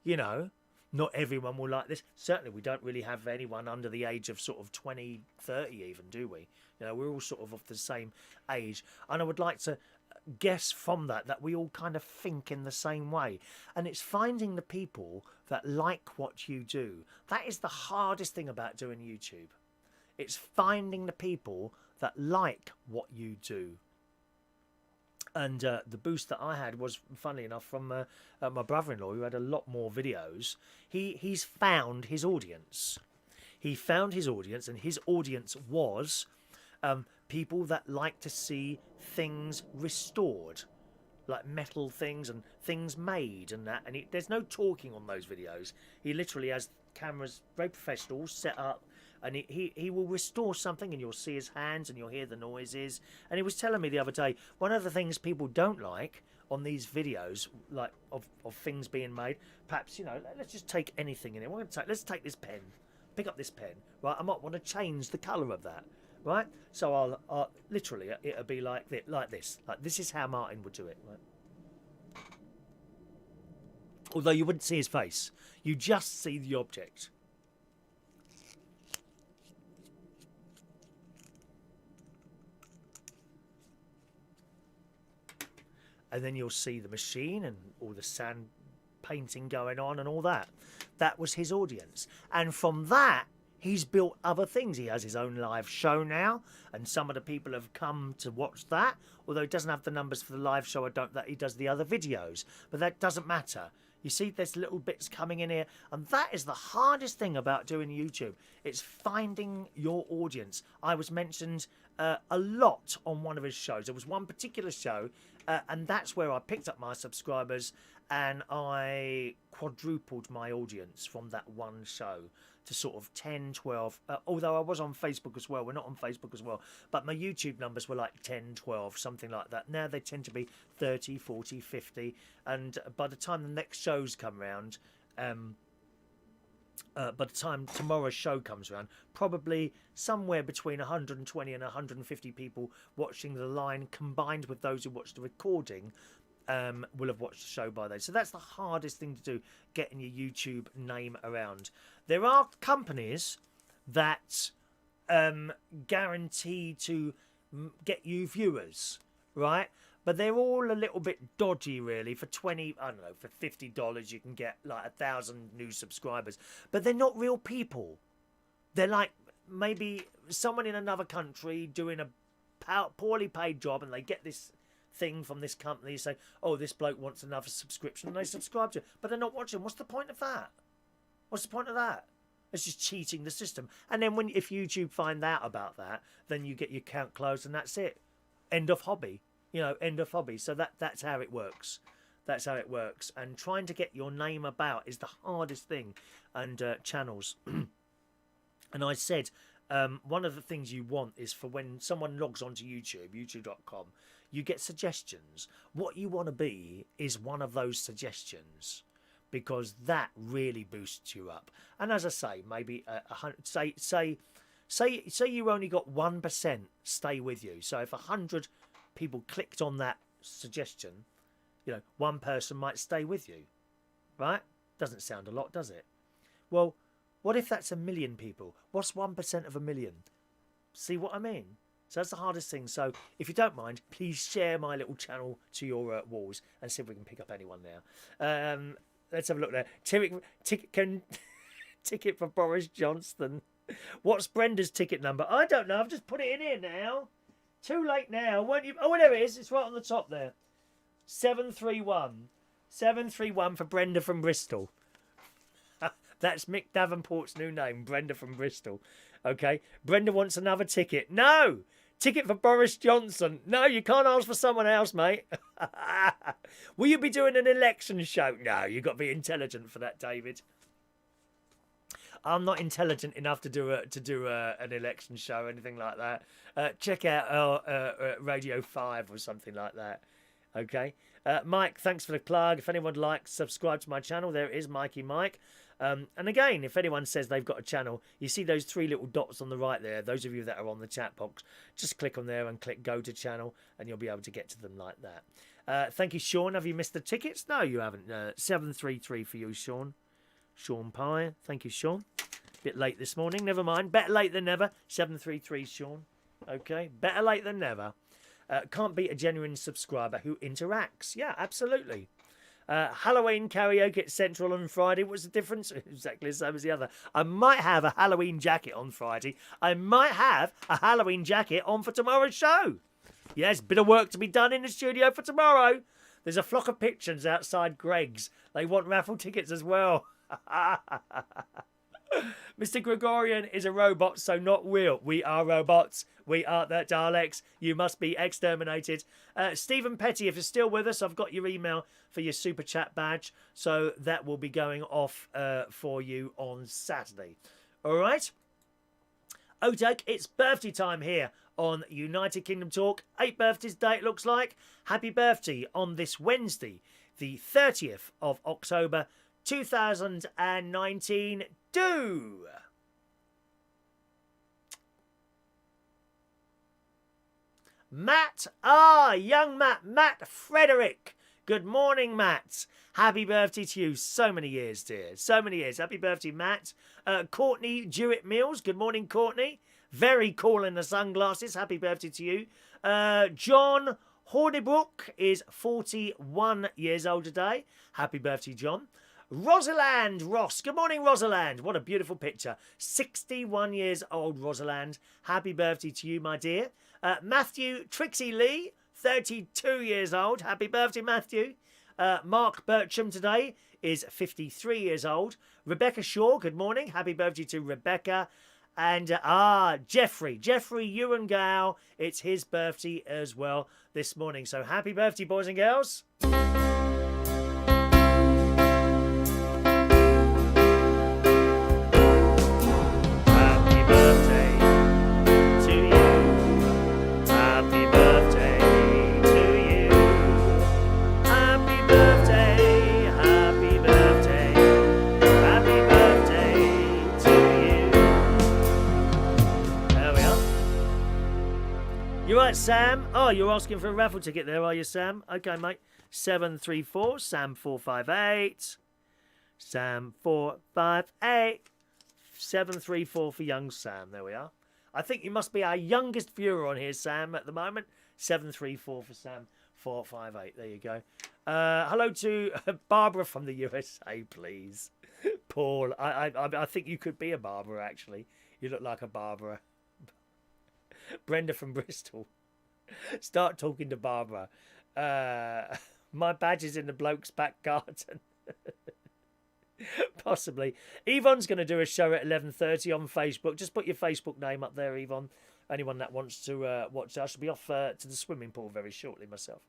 You know, not everyone will like this. Certainly we don't really have anyone under the age of sort of 20, 30 even, do we? You know, we're all sort of the same age. And I would like to guess from that we all kind of think in the same way, and it's finding the people that like what you do. That is the hardest thing about doing YouTube. It's finding the people that like what you do. And the boost that I had was, funnily enough, from my brother-in-law, who had a lot more videos. He's found his audience. He found his audience, and his audience was People that like to see things restored, like metal things and things made and that. And there's no talking on those videos. He literally has cameras, very professional, set up. And he will restore something, and you'll see his hands and you'll hear the noises. And he was telling me the other day, one of the things people don't like on these videos, like of things being made, perhaps, let's just take anything in it. Let's take this pen. Pick up this pen, right? I might want to change the colour of that, right? So I'll literally, it'll be like this. Like, this is how Martin would do it, right? Although you wouldn't see his face. You just see the object. And then you'll see the machine and all the sand painting going on and all that. That was his audience. And from that, he's built other things. He has his own live show now, and some of the people have come to watch that. Although he doesn't have the numbers for the live show, that he does the other videos. But that doesn't matter. You see, there's little bits coming in here. And that is the hardest thing about doing YouTube. It's finding your audience. I was mentioned a lot on one of his shows. There was one particular show, and that's where I picked up my subscribers, and I quadrupled my audience from that one show to sort of 10, 12. Although I was on Facebook as well. We're not on Facebook as well. But my YouTube numbers were like 10, 12, something like that. Now they tend to be 30, 40, 50. And by the time the next shows come round, by the time tomorrow's show comes around, probably somewhere between 120 and 150 people watching the line, combined with those who watch the recording, will have watched the show by then. So that's the hardest thing to do, getting your YouTube name around. There are companies that guarantee to get you viewers, right? But they're all a little bit dodgy, really. For for $50, you can get like 1,000 new subscribers. But they're not real people. They're like maybe someone in another country doing a poorly paid job, and they get this thing from this company, say, oh, this bloke wants another subscription, and they subscribe to it. But they're not watching. What's the point of that? What's the point of that? It's just cheating the system. And then if YouTube find out about that, then you get your account closed, and that's it. End of hobby. End of hobby. So that's how it works. That's how it works. And trying to get your name about is the hardest thing. And channels. And I said, one of the things you want is for when someone logs onto YouTube, youtube.com, you get suggestions. What you want to be is one of those suggestions, because that really boosts you up. And as I say, maybe say you only got 1% stay with you. So if 100 people clicked on that suggestion, one person might stay with you, right? Doesn't sound a lot, does it? Well, what if that's 1 million people? What's 1% of 1 million? See what I mean? So that's the hardest thing. So if you don't mind, please share my little channel to your walls and see if we can pick up anyone now. Let's have a look there. Ticket for Boris Johnson. What's Brenda's ticket number? I don't know. I've just put it in here now. Too late now. Won't you? Oh, there it is. It's right on the top there. 731. 731 for Brenda from Bristol. That's Mick Davenport's new name, Brenda from Bristol. Okay. Brenda wants another ticket. No! Ticket for Boris Johnson. No, you can't ask for someone else, mate. Will you be doing an election show? No, you've got to be intelligent for that, David. I'm not intelligent enough to do an election show or anything like that. Check out Radio 5 or something like that. Okay. Mike, thanks for the plug. If anyone likes, subscribe to my channel. There it is, Mikey Mike. And again, if anyone says they've got a channel, you see those 3 little dots on the right there. Those of you that are on the chat box, just click on there and click go to channel, and you'll be able to get to them like that. Thank you, Sean. Have you missed the tickets? No, you haven't. 733 for you, Sean. Sean Pye. Thank you, Sean. Bit late this morning. Never mind. Better late than never. 733, Sean. Okay. Better late than never. Can't beat a genuine subscriber who interacts. Yeah, absolutely. Halloween karaoke at Central on Friday. What's the difference? Exactly the same as the other. I might have a Halloween jacket on Friday. I might have a Halloween jacket on for tomorrow's show. Yes, bit of work to be done in the studio for tomorrow. There's a flock of pigeons outside Greg's. They want raffle tickets as well. Mr. Gregorian is a robot, so not real. We are robots. We are the Daleks. You must be exterminated. Stephen Petty, if you're still with us, I've got your email for your Super Chat badge. So that will be going off for you on Saturday. All right? Odak, it's birthday time here on United Kingdom Talk. 8 birthdays day it looks like. Happy birthday on this Wednesday, the 30th of October 2019. Do! Matt, young Matt Frederick. Good morning, Matt. Happy birthday to you. So many years, dear. So many years. Happy birthday, Matt. Courtney Jewett Mills. Good morning, Courtney. Very cool in the sunglasses. Happy birthday to you. John Hordebrook is 41 years old today. Happy birthday, John. Rosalind Ross. Good morning, Rosalind. What a beautiful picture. 61 years old, Rosalind. Happy birthday to you, my dear. Mathew Trixie Lee, 32 years old. Happy birthday, Mathew. Mark Bircham today is 53 years old. Rebecca Shaw, good morning. Happy birthday to Rebecca. And Jeffrey Ewan Gow. It's his birthday as well this morning. So happy birthday, boys and girls. Sam, you're asking for a raffle ticket there, are you, Sam? Okay, mate. 734 Sam 458 Sam 458 734 for young Sam. There we are. I think you must be our youngest viewer on here, Sam, at the moment. 734 for Sam 458. There you go. Hello to Barbara from the USA, please. Paul, I think you could be a Barbara, actually. You look like a Barbara. Brenda from Bristol. Start talking to Barbara. My badge is in the bloke's back garden. Possibly. Yvonne's going to do a show at 11:30 on Facebook. Just put your Facebook name up there, Yvonne. Anyone that wants to watch that. I shall be off to the swimming pool very shortly myself.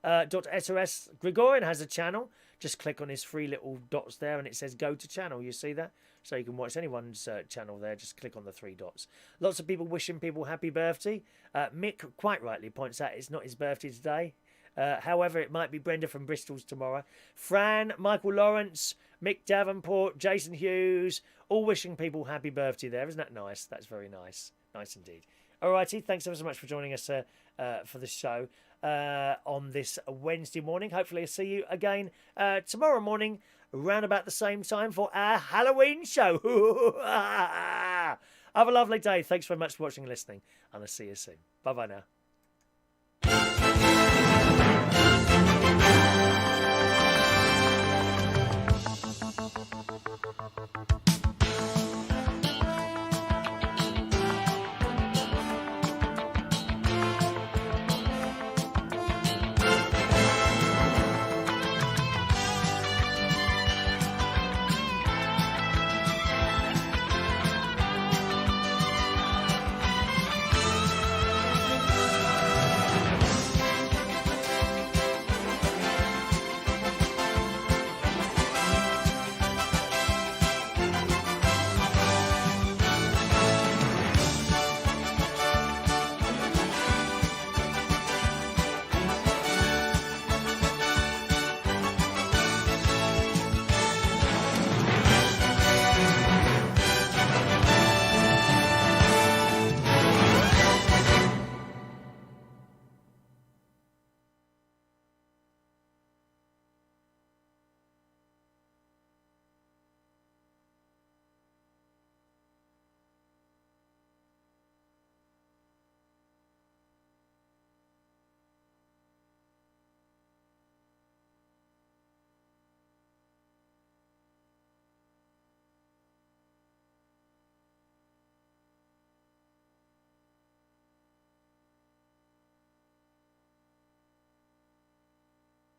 Dr. SOS Gregorian has a channel. Just click on his 3 little dots there and it says go to channel. You see that? So you can watch anyone's channel there. Just click on the 3 dots. Lots of people wishing people happy birthday. Mick quite rightly points out it's not his birthday today. However, it might be Brenda from Bristol's tomorrow. Fran, Michael Lawrence, Mick Davenport, Jason Hughes, all wishing people happy birthday there. Isn't that nice? That's very nice. Nice indeed. Alrighty, thanks ever so much for joining us for the show on this Wednesday morning. Hopefully I'll see you again tomorrow morning around about the same time for our Halloween show. Have a lovely day. Thanks very much for watching and listening, and I'll see you soon. Bye-bye now.